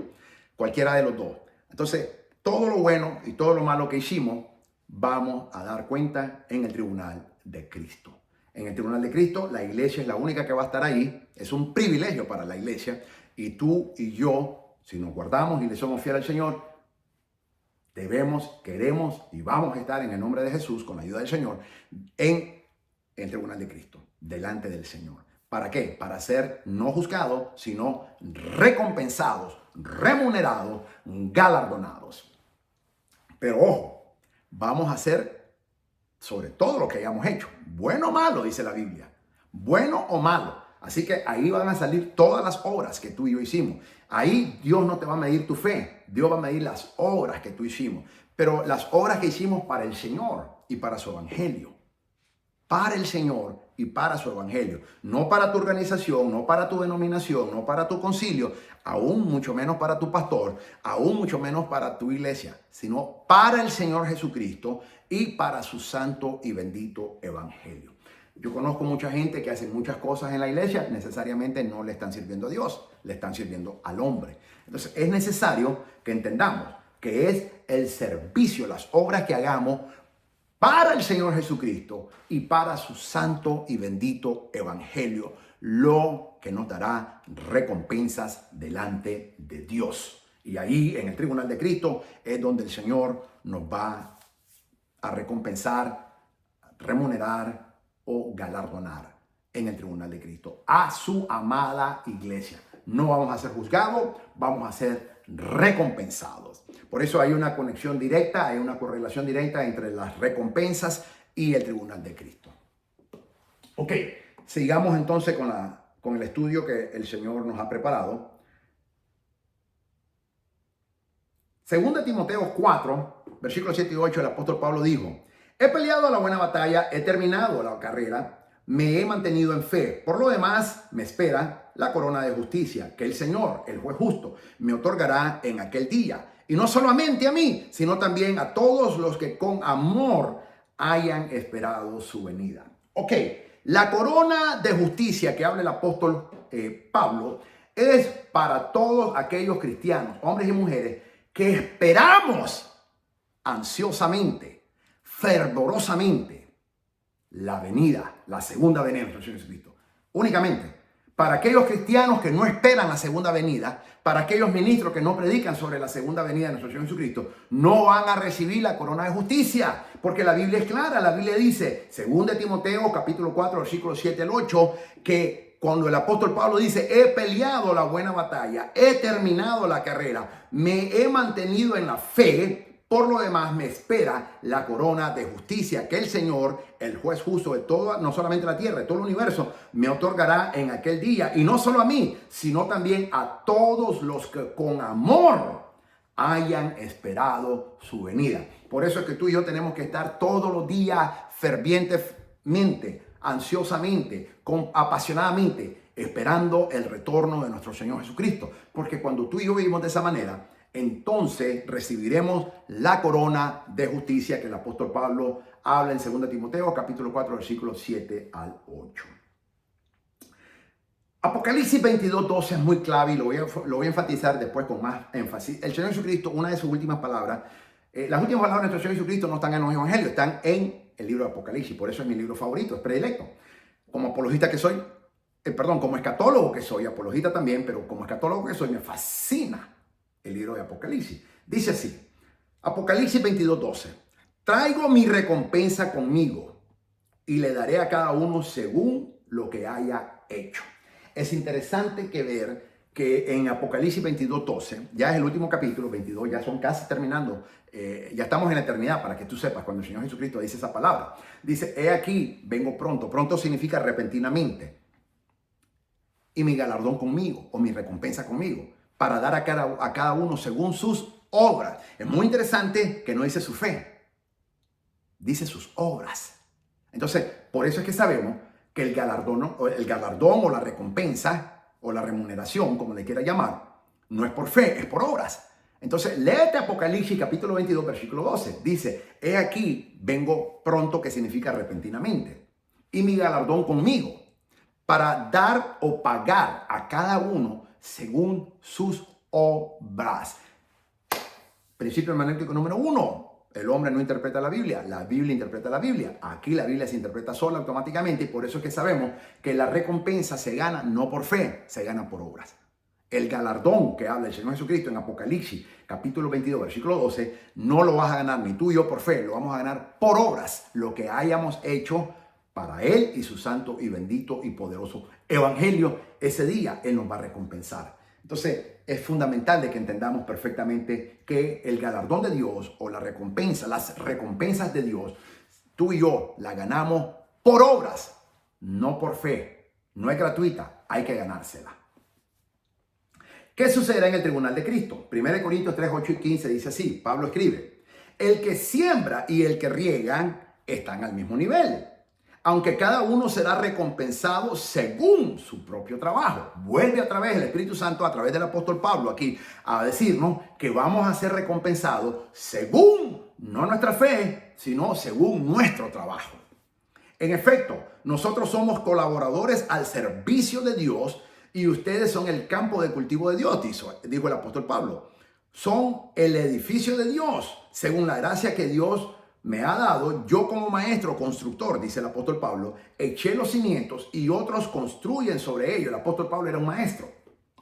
cualquiera de los dos. Entonces, todo lo bueno y todo lo malo que hicimos, vamos a dar cuenta en el tribunal de Cristo. En el tribunal de Cristo, la iglesia es la única que va a estar ahí. Es un privilegio para la iglesia. Y tú y yo, si nos guardamos y le somos fieles al Señor, debemos, queremos y vamos a estar en el nombre de Jesús, con la ayuda del Señor, en el tribunal de Cristo, delante del Señor. ¿Para qué? Para ser no juzgados, sino recompensados, remunerados, galardonados. Pero ojo, vamos a hacer sobre todo lo que hayamos hecho, bueno o malo, dice la Biblia, bueno o malo. Así que ahí van a salir todas las obras que tú y yo hicimos. Ahí Dios no te va a medir tu fe, Dios va a medir las obras que tú hicimos, pero las obras que hicimos para el Señor y para su evangelio. Para el Señor y para su evangelio, no para tu organización, no para tu denominación, no para tu concilio, aún mucho menos para tu pastor, aún mucho menos para tu iglesia, sino para el Señor Jesucristo y para su santo y bendito evangelio. Yo conozco mucha gente que hace muchas cosas en la iglesia, necesariamente no le están sirviendo a Dios, le están sirviendo al hombre. Entonces es necesario que entendamos que es el servicio, las obras que hagamos para el Señor Jesucristo y para su santo y bendito evangelio, lo que nos dará recompensas delante de Dios. Y ahí en el tribunal de Cristo es donde el Señor nos va a recompensar, remunerar o galardonar en el tribunal de Cristo a su amada iglesia. No vamos a ser juzgados, vamos a ser recompensados. Por eso hay una conexión directa, hay una correlación directa entre las recompensas y el tribunal de Cristo. Ok, sigamos entonces con el estudio que el Señor nos ha preparado. Segunda Timoteo 4, versículos 7 y 8, el apóstol Pablo dijo: he peleado la buena batalla, he terminado la carrera, me he mantenido en fe. Por lo demás, me espera la corona de justicia, que el Señor, el juez justo, me otorgará en aquel día. Y no solamente a mí, sino también a todos los que con amor hayan esperado su venida. Ok, la corona de justicia que habla el apóstol Pablo es para todos aquellos cristianos, hombres y mujeres, que esperamos ansiosamente, fervorosamente la venida, la segunda venida de nuestro Señor Jesucristo. Únicamente para aquellos cristianos que no esperan la segunda venida, para aquellos ministros que no predican sobre la segunda venida de nuestro Señor Jesucristo, no van a recibir la corona de justicia, porque la Biblia es clara. La Biblia dice, 2 Timoteo capítulo 4, versículos 7 al 8, que cuando el apóstol Pablo dice: he peleado la buena batalla, he terminado la carrera, me he mantenido en la fe, por lo demás me espera la corona de justicia que el Señor, el juez justo de todo, no solamente la tierra, de todo el universo, me otorgará en aquel día. Y no solo a mí, sino también a todos los que con amor hayan esperado su venida. Por eso es que tú y yo tenemos que estar todos los días fervientemente, ansiosamente, apasionadamente, esperando el retorno de nuestro Señor Jesucristo. Porque cuando tú y yo vivimos de esa manera, entonces recibiremos la corona de justicia que el apóstol Pablo habla en 2 Timoteo capítulo 4 versículos 7 al 8. Apocalipsis 22:12 es muy clave y lo voy a enfatizar después con más énfasis. El Señor Jesucristo, una de sus últimas palabras, las últimas palabras de nuestro Señor Jesucristo no están en los evangelios, están en el libro de Apocalipsis. Por eso es mi libro favorito, es predilecto. Como apologista que soy, como escatólogo que soy, apologista también, pero como escatólogo que soy, me fascina el libro de Apocalipsis. Dice así, Apocalipsis 22:12. Traigo mi recompensa conmigo y le daré a cada uno según lo que haya hecho. Es interesante que ver que en Apocalipsis 22:12, ya es el último capítulo, 22, ya son casi terminando, ya estamos en la eternidad, para que tú sepas, cuando el Señor Jesucristo dice esa palabra. Dice, he aquí, vengo pronto. Pronto significa repentinamente. Y mi galardón conmigo, o mi recompensa conmigo, para dar a cada uno según sus obras. Es muy interesante que no dice su fe, dice sus obras. Entonces, por eso es que sabemos que el galardón o la recompensa o la remuneración, como le quiera llamar, no es por fe, es por obras. Entonces, léete Apocalipsis capítulo 22, versículo 12. Dice, he aquí, vengo pronto, que significa repentinamente, y mi galardón conmigo, para dar o pagar a cada uno según sus obras. Principio hermenéutico número 1. El hombre no interpreta la Biblia interpreta la Biblia. Aquí la Biblia se interpreta sola automáticamente y por eso es que sabemos que la recompensa se gana no por fe, se gana por obras. El galardón que habla el Señor Jesucristo en Apocalipsis capítulo 22, versículo 12, no lo vas a ganar ni tú y yo por fe, lo vamos a ganar por obras, lo que hayamos hecho para Él y su santo y bendito y poderoso evangelio. Ese día Él nos va a recompensar. Entonces, es fundamental de que entendamos perfectamente que el galardón de Dios o la recompensa, las recompensas de Dios, tú y yo la ganamos por obras, no por fe. No es gratuita, hay que ganársela. ¿Qué sucederá en el tribunal de Cristo? 1 Corintios 3, 8 y 15 dice así, Pablo escribe, el que siembra y el que riega están al mismo nivel, aunque cada uno será recompensado según su propio trabajo. Vuelve a través del Espíritu Santo, a través del apóstol Pablo aquí, a decirnos que vamos a ser recompensados según, no nuestra fe, sino según nuestro trabajo. En efecto, nosotros somos colaboradores al servicio de Dios y ustedes son el campo de cultivo de Dios, dijo el apóstol Pablo. Son el edificio de Dios, según la gracia que Dios me ha dado. Yo como maestro constructor, dice el apóstol Pablo, eché los cimientos y otros construyen sobre ellos. El apóstol Pablo era un maestro,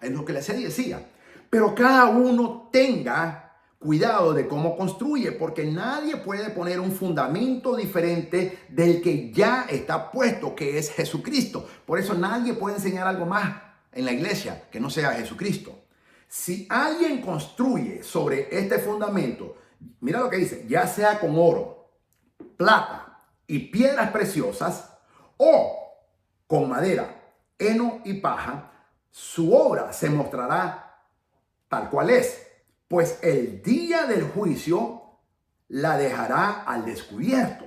es lo que le decía. Pero cada uno tenga cuidado de cómo construye, porque nadie puede poner un fundamento diferente del que ya está puesto, que es Jesucristo. Por eso nadie puede enseñar algo más en la iglesia que no sea Jesucristo. Si alguien construye sobre este fundamento, mira lo que dice, ya sea con oro, plata y piedras preciosas o con madera, heno y paja, su obra se mostrará tal cual es, pues el día del juicio la dejará al descubierto.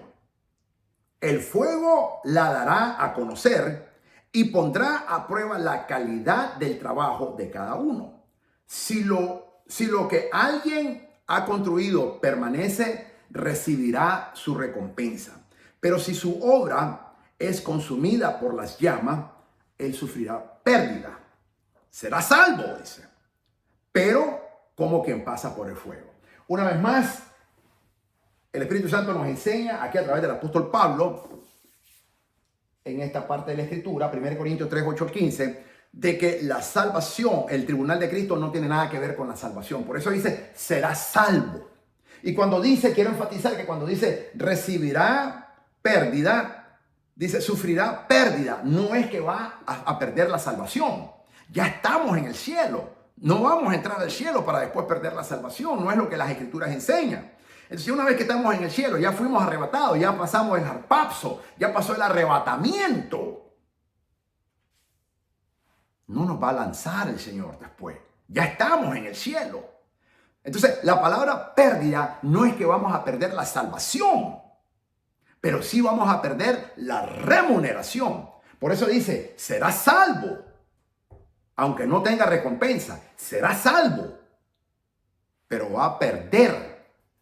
El fuego la dará a conocer y pondrá a prueba la calidad del trabajo de cada uno. Si lo que alguien ha construido permanece, recibirá su recompensa. Pero si su obra es consumida por las llamas, él sufrirá pérdida. Será salvo, dice, pero como quien pasa por el fuego. Una vez más, el Espíritu Santo nos enseña aquí a través del apóstol Pablo, en esta parte de la Escritura, 1 Corintios 3, 8, 15, de que la salvación, el tribunal de Cristo no tiene nada que ver con la salvación. Por eso dice, será salvo. Y cuando dice, quiero enfatizar que cuando dice recibirá pérdida, dice sufrirá pérdida. No es que va a perder la salvación. Ya estamos en el cielo. No vamos a entrar al cielo para después perder la salvación. No es lo que las Escrituras enseñan. Entonces, una vez que estamos en el cielo, ya fuimos arrebatados, ya pasamos el harpazo, ya pasó el arrebatamiento. No nos va a lanzar el Señor después. Ya estamos en el cielo. Entonces, la palabra pérdida no es que vamos a perder la salvación, pero sí vamos a perder la remuneración. Por eso dice, será salvo. Aunque no tenga recompensa, será salvo. Pero va a perder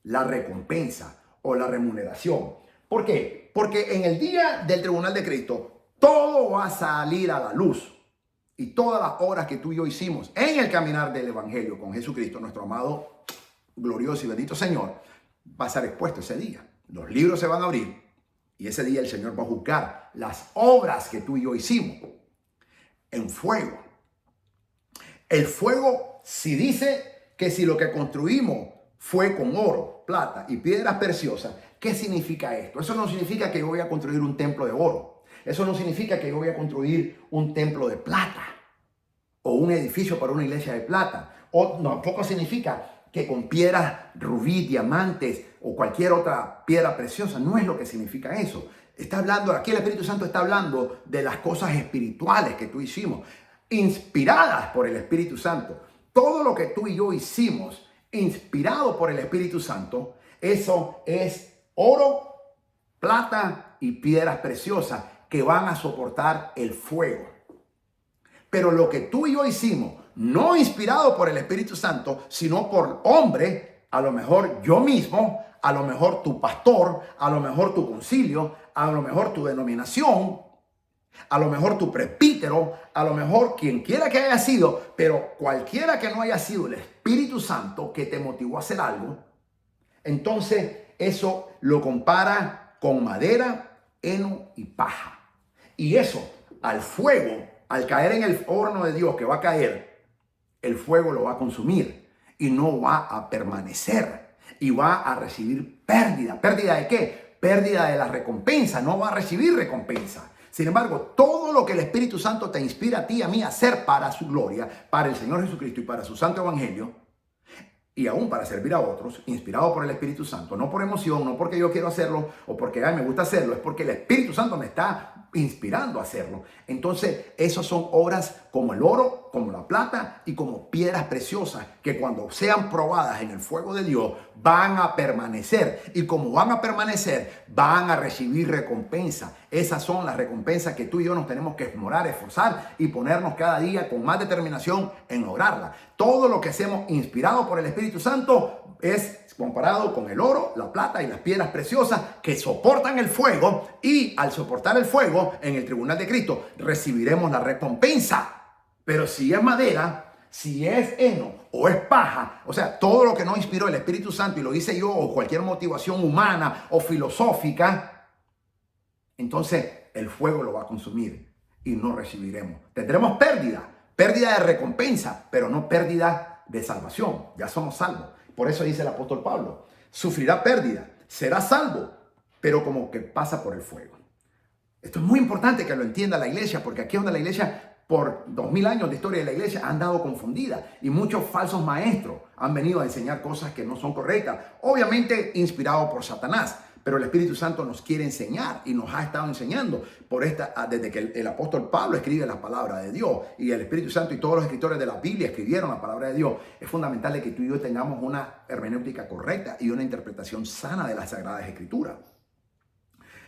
la recompensa o la remuneración. ¿Por qué? Porque en el día del tribunal de Cristo, todo va a salir a la luz. Y todas las obras que tú y yo hicimos en el caminar del evangelio con Jesucristo, nuestro amado, glorioso y bendito Señor, va a ser expuesto ese día. Los libros se van a abrir y ese día el Señor va a juzgar las obras que tú y yo hicimos en fuego. El fuego, si dice que si lo que construimos fue con oro, plata y piedras preciosas, ¿qué significa esto? Eso no significa que yo voy a construir un templo de oro. Eso no significa que yo voy a construir un templo de plata o un edificio para una iglesia de plata. O tampoco significa que con piedras, rubí, diamantes o cualquier otra piedra preciosa. No es lo que significa eso. Está hablando, aquí el Espíritu Santo está hablando de las cosas espirituales que tú hicimos, inspiradas por el Espíritu Santo. Todo lo que tú y yo hicimos, inspirado por el Espíritu Santo, eso es oro, plata y piedras preciosas que van a soportar el fuego. Pero lo que tú y yo hicimos, no inspirado por el Espíritu Santo, sino por hombre, a lo mejor yo mismo, a lo mejor tu pastor, a lo mejor tu concilio, a lo mejor tu denominación, a lo mejor tu presbítero, a lo mejor quien quiera que haya sido, pero cualquiera que no haya sido el Espíritu Santo que te motivó a hacer algo, entonces eso lo compara con madera, heno y paja. Y eso al fuego, al caer en el horno de Dios que va a caer, el fuego lo va a consumir y no va a permanecer y va a recibir pérdida. ¿Pérdida de qué? Pérdida de la recompensa, no va a recibir recompensa. Sin embargo, todo lo que el Espíritu Santo te inspira a ti y a mí a hacer para su gloria, para el Señor Jesucristo y para su santo evangelio, y aún para servir a otros, inspirado por el Espíritu Santo, no por emoción, no porque yo quiero hacerlo o porque me gusta hacerlo, es porque el Espíritu Santo me está inspirando a hacerlo. Entonces, esas son obras como el oro, como la plata y como piedras preciosas que cuando sean probadas en el fuego de Dios van a permanecer. Y como van a permanecer, van a recibir recompensa. Esas son las recompensas que tú y yo nos tenemos que esforzar y ponernos cada día con más determinación en lograrla. Todo lo que hacemos inspirado por el Espíritu Santo es comparado con el oro, la plata y las piedras preciosas que soportan el fuego, y al soportar el fuego en el tribunal de Cristo recibiremos la recompensa. Pero si es madera, si es heno o es paja, o sea, todo lo que no inspiró el Espíritu Santo y lo hice yo o cualquier motivación humana o filosófica, entonces el fuego lo va a consumir y no recibiremos. Tendremos pérdida de recompensa, pero no pérdida de salvación. Ya somos salvos. Por eso dice el apóstol Pablo, sufrirá pérdida, será salvo, pero como que pasa por el fuego. Esto es muy importante que lo entienda la iglesia, porque aquí es donde la iglesia, por 2000 años de historia de la iglesia, ha andado confundida y muchos falsos maestros han venido a enseñar cosas que no son correctas, obviamente inspirados por Satanás. Pero el Espíritu Santo nos quiere enseñar y nos ha estado enseñando desde que el apóstol Pablo escribe la palabra de Dios, y el Espíritu Santo y todos los escritores de la Biblia escribieron la palabra de Dios. Es fundamental de que tú y yo tengamos una hermenéutica correcta y una interpretación sana de las Sagradas Escrituras.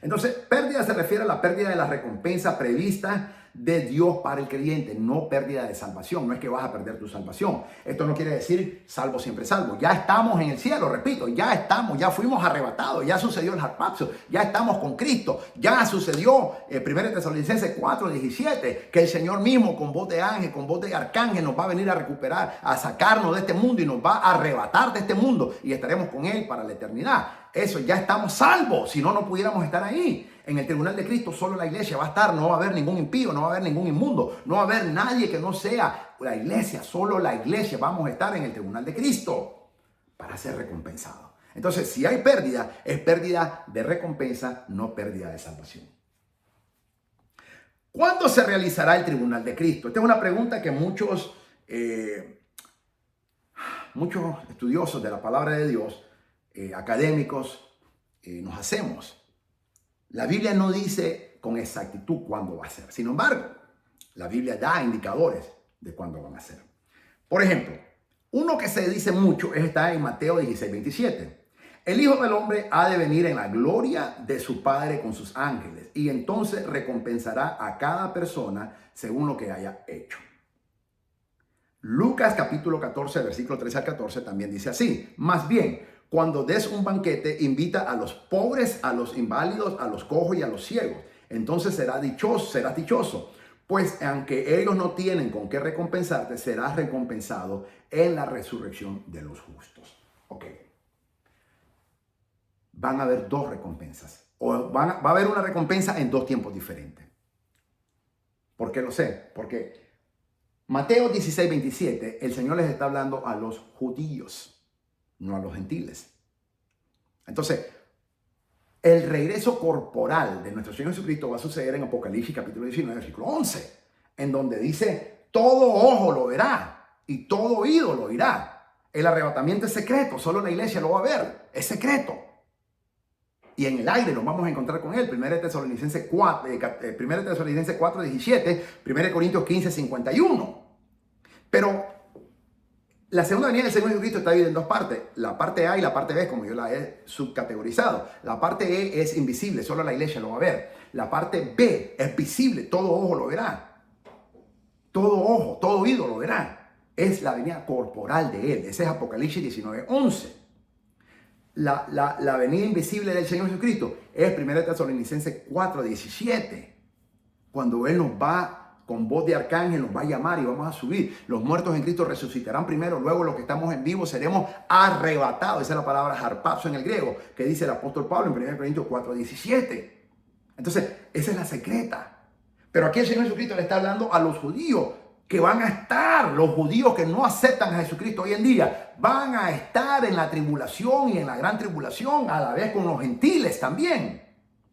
Entonces, pérdida se refiere a la pérdida de la recompensa prevista de Dios para el creyente, no pérdida de salvación. No es que vas a perder tu salvación. Esto no quiere decir salvo siempre salvo. Ya estamos en el cielo, repito, ya fuimos arrebatados, ya sucedió el rapto, ya estamos con Cristo, ya sucedió 1 Tesalonicenses 4:17, que el Señor mismo con voz de ángel, con voz de arcángel nos va a venir a recuperar, a sacarnos de este mundo y nos va a arrebatar de este mundo y estaremos con Él para la eternidad. Eso, ya estamos salvos, si no, no pudiéramos estar ahí. En el tribunal de Cristo solo la iglesia va a estar, no va a haber ningún impío, no va a haber ningún inmundo, no va a haber nadie que no sea la iglesia, solo la iglesia vamos a estar en el tribunal de Cristo para ser recompensados. Entonces, si hay pérdida, es pérdida de recompensa, no pérdida de salvación. ¿Cuándo se realizará el tribunal de Cristo? Esta es una pregunta que muchos estudiosos de la palabra de Dios, académicos, nos hacemos. La Biblia no dice con exactitud cuándo va a ser. Sin embargo, la Biblia da indicadores de cuándo van a ser. Por ejemplo, uno que se dice mucho está en Mateo 16:27. El Hijo del Hombre ha de venir en la gloria de su Padre con sus ángeles, y entonces recompensará a cada persona según lo que haya hecho. Lucas capítulo 14, versículo 13 al 14 también dice así: más bien, cuando des un banquete, invita a los pobres, a los inválidos, a los cojos y a los ciegos. Entonces serás dichoso, pues aunque ellos no tienen con qué recompensarte, serás recompensado en la resurrección de los justos. Ok. Van a haber dos recompensas. Va a haber una recompensa en dos tiempos diferentes. ¿Por qué lo sé? Porque Mateo 16:27, el Señor les está hablando a los judíos, no a los gentiles. Entonces, el regreso corporal de nuestro Señor Jesucristo va a suceder en Apocalipsis capítulo 19, versículo 11, en donde dice, todo ojo lo verá y todo oído lo oirá. El arrebatamiento es secreto, solo la iglesia lo va a ver, es secreto. Y en el aire nos vamos a encontrar con él. 1 Tesalonicenses 4:17, 1 Corintios 15:51. Pero La segunda venida del Señor Jesucristo está dividida en dos partes. La parte A y la parte B, como yo la he subcategorizado. La parte E es invisible, solo la iglesia lo va a ver. La parte B es visible, todo ojo lo verá. Todo ojo, todo oído lo verá. Es la venida corporal de Él. Ese es Apocalipsis 19:11. La venida invisible del Señor Jesucristo es 1 Tesalonicenses 4:17. Cuando Él nos va con voz de arcángel, nos va a llamar y vamos a subir. Los muertos en Cristo resucitarán primero, luego los que estamos en vivo seremos arrebatados. Esa es la palabra harpazo en el griego, que dice el apóstol Pablo en 1 Corintios 4:17. Entonces, esa es la secreta. Pero aquí el Señor Jesucristo le está hablando a los judíos que van a estar, los judíos que no aceptan a Jesucristo hoy en día, van a estar en la tribulación y en la gran tribulación, a la vez con los gentiles también.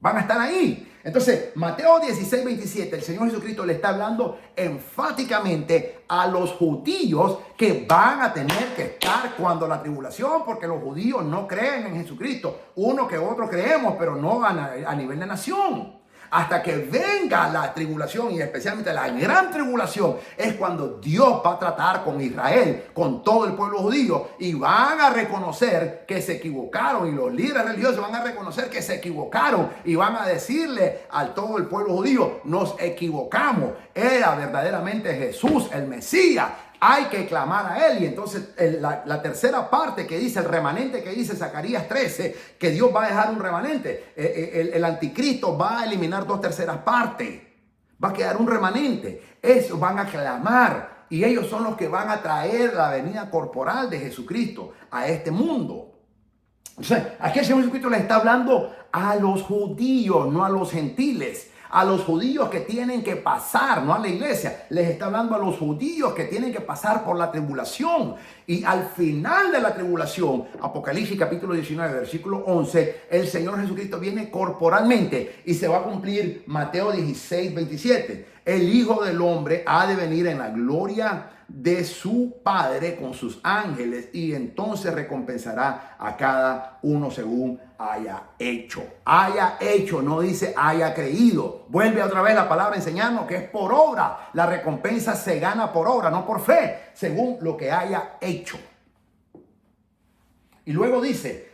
Van a estar ahí. Entonces, Mateo 16:27, el Señor Jesucristo le está hablando enfáticamente a los judíos que van a tener que estar cuando la tribulación, porque los judíos no creen en Jesucristo. Uno que otro creemos, pero no a nivel de nación. Hasta que venga la tribulación, y especialmente la gran tribulación, es cuando Dios va a tratar con Israel, con todo el pueblo judío, y van a reconocer que se equivocaron, y los líderes religiosos van a reconocer que se equivocaron, y van a decirle a todo el pueblo judío: nos equivocamos, era verdaderamente Jesús el Mesías. Hay que clamar a Él. Y entonces la tercera parte que dice, el remanente que dice Zacarías 13, que Dios va a dejar un remanente. El anticristo va a eliminar 2/3 partes. Va a quedar un remanente. Esos van a clamar. Y ellos son los que van a traer la venida corporal de Jesucristo a este mundo. O sea, aquí el Señor Jesucristo le está hablando a los judíos, no a los gentiles. A los judíos que tienen que pasar, no a la iglesia. Les está hablando a los judíos que tienen que pasar por la tribulación. Y al final de la tribulación, Apocalipsis capítulo 19, versículo 11, el Señor Jesucristo viene corporalmente y se va a cumplir Mateo 16:27. El Hijo del Hombre ha de venir en la gloria de su Padre con sus ángeles, y entonces recompensará a cada uno según haya hecho. Haya hecho, no dice haya creído. Vuelve otra vez la palabra a enseñarnos que es por obra. La recompensa se gana por obra, no por fe, según lo que haya hecho. Y luego dice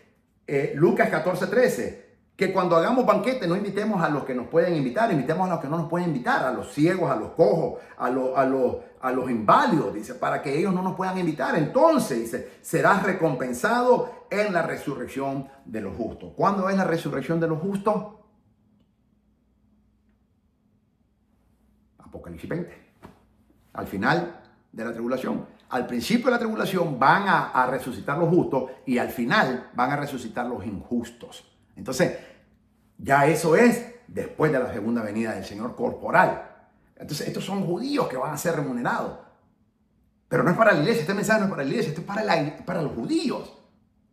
Lucas 14:13, que cuando hagamos banquete no invitemos a los que nos pueden invitar, invitemos a los que no nos pueden invitar, a los ciegos, a los cojos, a los inválidos, dice, para que ellos no nos puedan invitar. Entonces, dice, serás recompensado en la resurrección de los justos. ¿Cuándo es la resurrección de los justos? Apocalipsis 20. Al final de la tribulación. Al principio de la tribulación van a resucitar los justos, y al final van a resucitar los injustos. Entonces, ya eso es después de la segunda venida del Señor corporal. Entonces, estos son judíos que van a ser remunerados. Pero no es para la iglesia, este mensaje no es para la iglesia, esto es para los judíos.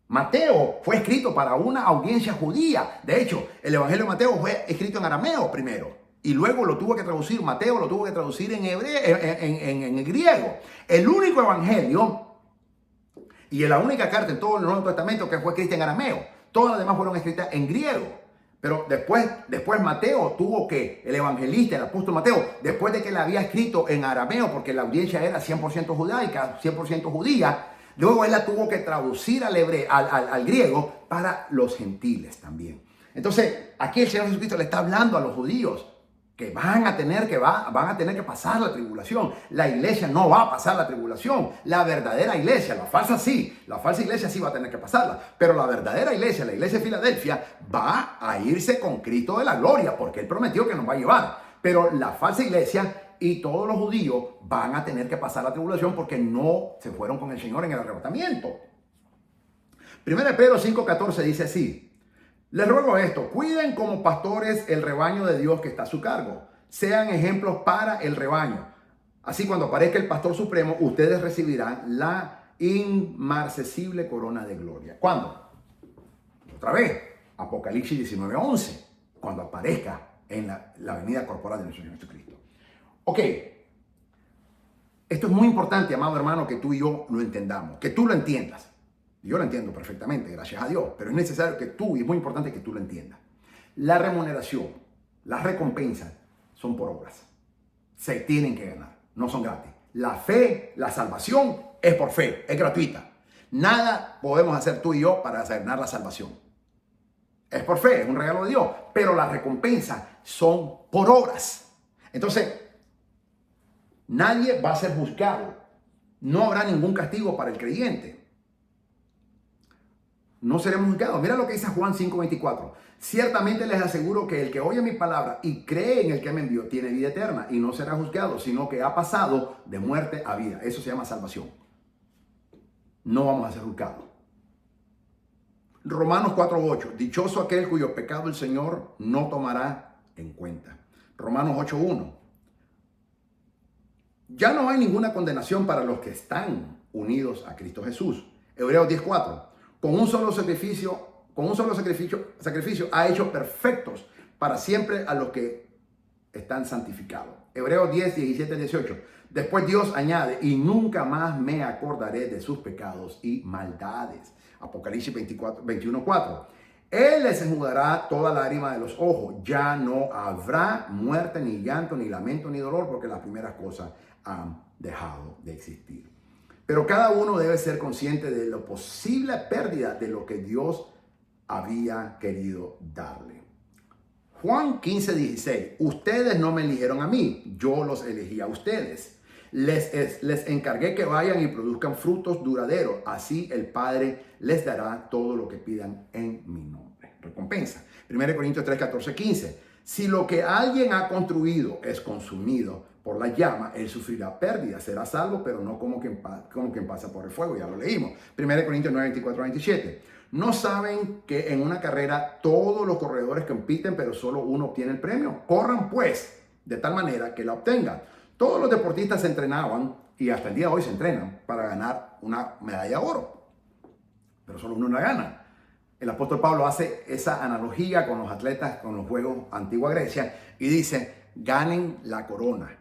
Mateo fue escrito para una audiencia judía. De hecho, el Evangelio de Mateo fue escrito en arameo primero. Y luego lo tuvo que traducir, Mateo lo tuvo que traducir en hebreo, en griego. El único evangelio y la única carta en todo el Nuevo Testamento que fue escrita en arameo. Todas las demás fueron escritas en griego. Pero después Mateo tuvo que, el evangelista, el apóstol Mateo, después de que le había escrito en arameo, porque la audiencia era 100% judaica, 100% judía, luego él la tuvo que traducir al griego para los gentiles también. Entonces, aquí el Señor Jesucristo le está hablando a los judíos que van a tener que pasar la tribulación. La iglesia no va a pasar la tribulación. La verdadera iglesia, la falsa sí. La falsa iglesia sí va a tener que pasarla. Pero la verdadera iglesia, la iglesia de Filadelfia, va a irse con Cristo de la gloria, porque Él prometió que nos va a llevar. Pero la falsa iglesia y todos los judíos van a tener que pasar la tribulación porque no se fueron con el Señor en el arrebatamiento. 1 Pedro 5:14 dice así: les ruego esto, cuiden como pastores el rebaño de Dios que está a su cargo. Sean ejemplos para el rebaño. Así, cuando aparezca el pastor supremo, ustedes recibirán la inmarcesible corona de gloria. ¿Cuándo? Otra vez, Apocalipsis 19:11, cuando aparezca en la venida corporal de nuestro Señor Jesucristo. Ok, esto es muy importante, amado hermano, que tú y yo lo entendamos, que tú lo entiendas. Yo lo entiendo perfectamente, gracias a Dios, pero es necesario que tú, y es muy importante que tú lo entiendas. La remuneración, las recompensas son por obras. Se tienen que ganar, no son gratis. La fe, la salvación es por fe, es gratuita. Nada podemos hacer tú y yo para ganar la salvación. Es por fe, es un regalo de Dios, pero las recompensas son por obras. Entonces, nadie va a ser juzgado. No habrá ningún castigo para el creyente. No seremos juzgados. Mira lo que dice Juan 5:24. Ciertamente les aseguro que el que oye mi palabra y cree en el que me envió tiene vida eterna y no será juzgado, sino que ha pasado de muerte a vida. Eso se llama salvación. No vamos a ser juzgados. Romanos 4:8. Dichoso aquel cuyo pecado el Señor no tomará en cuenta. Romanos 8:1. Ya no hay ninguna condenación para los que están unidos a Cristo Jesús. Hebreos 10:4. Con un solo sacrificio ha hecho perfectos para siempre a los que están santificados. Hebreos 10:17-18. Después Dios añade, y nunca más me acordaré de sus pecados y maldades. Apocalipsis 21:4. Él les enjugará toda lágrima de los ojos. Ya no habrá muerte, ni llanto, ni lamento, ni dolor, porque las primeras cosas han dejado de existir. Pero cada uno debe ser consciente de la posible pérdida de lo que Dios había querido darle. Juan 15:16. Ustedes no me eligieron a mí, yo los elegí a ustedes. Les encargué que vayan y produzcan frutos duraderos. Así el Padre les dará todo lo que pidan en mi nombre. Recompensa. 1 Corintios 3:14-15. Si lo que alguien ha construido es consumido por la llama, él sufrirá pérdida. Será salvo, pero no como quien pasa por el fuego. Ya lo leímos. 1 Corintios 9:24-27. ¿No saben que en una carrera todos los corredores compiten, pero solo uno obtiene el premio? Corran pues de tal manera que la obtengan. Todos los deportistas se entrenaban y hasta el día de hoy se entrenan para ganar una medalla de oro, pero solo uno la gana. El apóstol Pablo hace esa analogía con los atletas, con los Juegos Antigua Grecia, y dice, ganen la corona,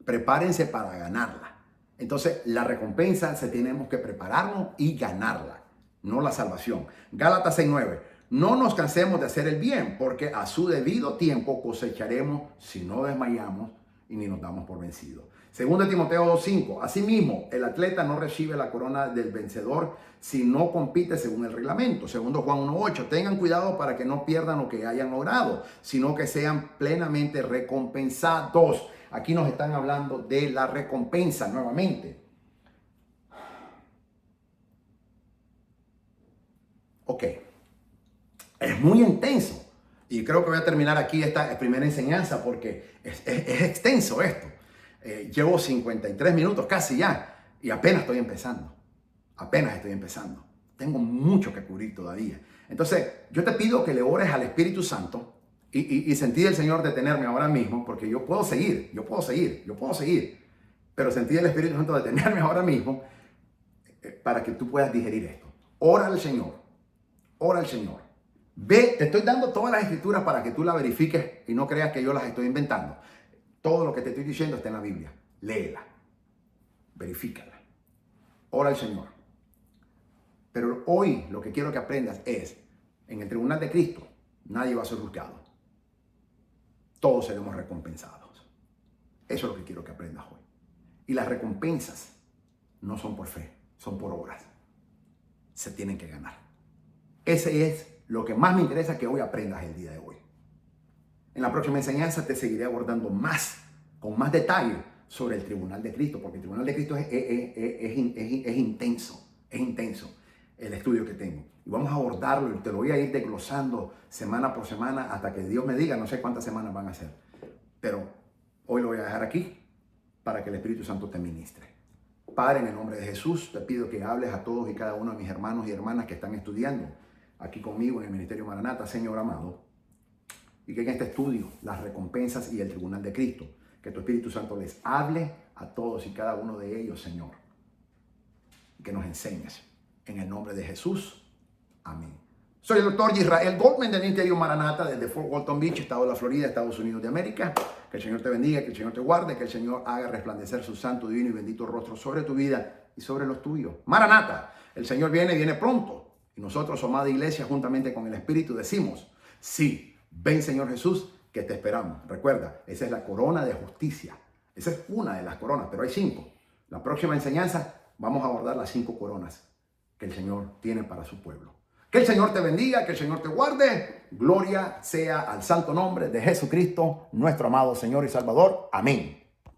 prepárense para ganarla. Entonces, la recompensa tenemos que prepararnos y ganarla, no la salvación. Gálatas 6:9. No nos cansemos de hacer el bien, porque a su debido tiempo cosecharemos si no desmayamos y ni nos damos por vencidos. 2 Timoteo 2:5. Asimismo, el atleta no recibe la corona del vencedor si no compite según el reglamento. 2 Juan 1:8. Tengan cuidado para que no pierdan lo que hayan logrado, sino que sean plenamente recompensados. Aquí nos están hablando de la recompensa nuevamente. Ok. Es muy intenso. Y creo que voy a terminar aquí esta primera enseñanza porque es extenso esto. Llevo 53 minutos casi ya y apenas estoy empezando. Apenas estoy empezando. Tengo mucho que cubrir todavía. Entonces, yo te pido que le ores al Espíritu Santo y sentí el Señor detenerme ahora mismo porque yo puedo seguir. Pero sentí el Espíritu Santo detenerme ahora mismo para que tú puedas digerir esto. Ora al Señor. Ora al Señor. Ve, te estoy dando todas las escrituras para que tú las verifiques y no creas que yo las estoy inventando. Todo lo que te estoy diciendo está en la Biblia. Léela. Verifícala. Ora al Señor. Pero hoy lo que quiero que aprendas es, en el tribunal de Cristo, nadie va a ser juzgado. Todos seremos recompensados. Eso es lo que quiero que aprendas hoy. Y las recompensas no son por fe, son por obras. Se tienen que ganar. Ese es lo que más me interesa que hoy aprendas el día de hoy. En la próxima enseñanza te seguiré abordando con más detalle sobre el tribunal de Cristo, porque el tribunal de Cristo es intenso el estudio que tengo. Y vamos a abordarlo y te lo voy a ir desglosando semana por semana hasta que Dios me diga, no sé cuántas semanas van a ser. Pero hoy lo voy a dejar aquí para que el Espíritu Santo te ministre. Padre, en el nombre de Jesús, te pido que hables a todos y cada uno de mis hermanos y hermanas que están estudiando aquí conmigo en el Ministerio Maranata, Señor amado, y que en este estudio, las recompensas y el tribunal de Cristo, que tu Espíritu Santo les hable a todos y cada uno de ellos, Señor, y que nos enseñes. En el nombre de Jesús, amén. Soy el doctor Israel Goldman del Ministerio Maranata desde Fort Walton Beach, estado de la Florida, Estados Unidos de América. Que el Señor te bendiga, que el Señor te guarde, que el Señor haga resplandecer su santo, divino y bendito rostro sobre tu vida y sobre los tuyos. Maranata, el Señor viene pronto. Y nosotros, amada iglesia, juntamente con el Espíritu, decimos, sí, ven Señor Jesús, que te esperamos. Recuerda, esa es la corona de justicia. Esa es una de las coronas, pero hay 5. La próxima enseñanza vamos a guardar las 5 coronas que el Señor tiene para su pueblo. Que el Señor te bendiga, que el Señor te guarde. Gloria sea al santo nombre de Jesucristo, nuestro amado Señor y Salvador. Amén.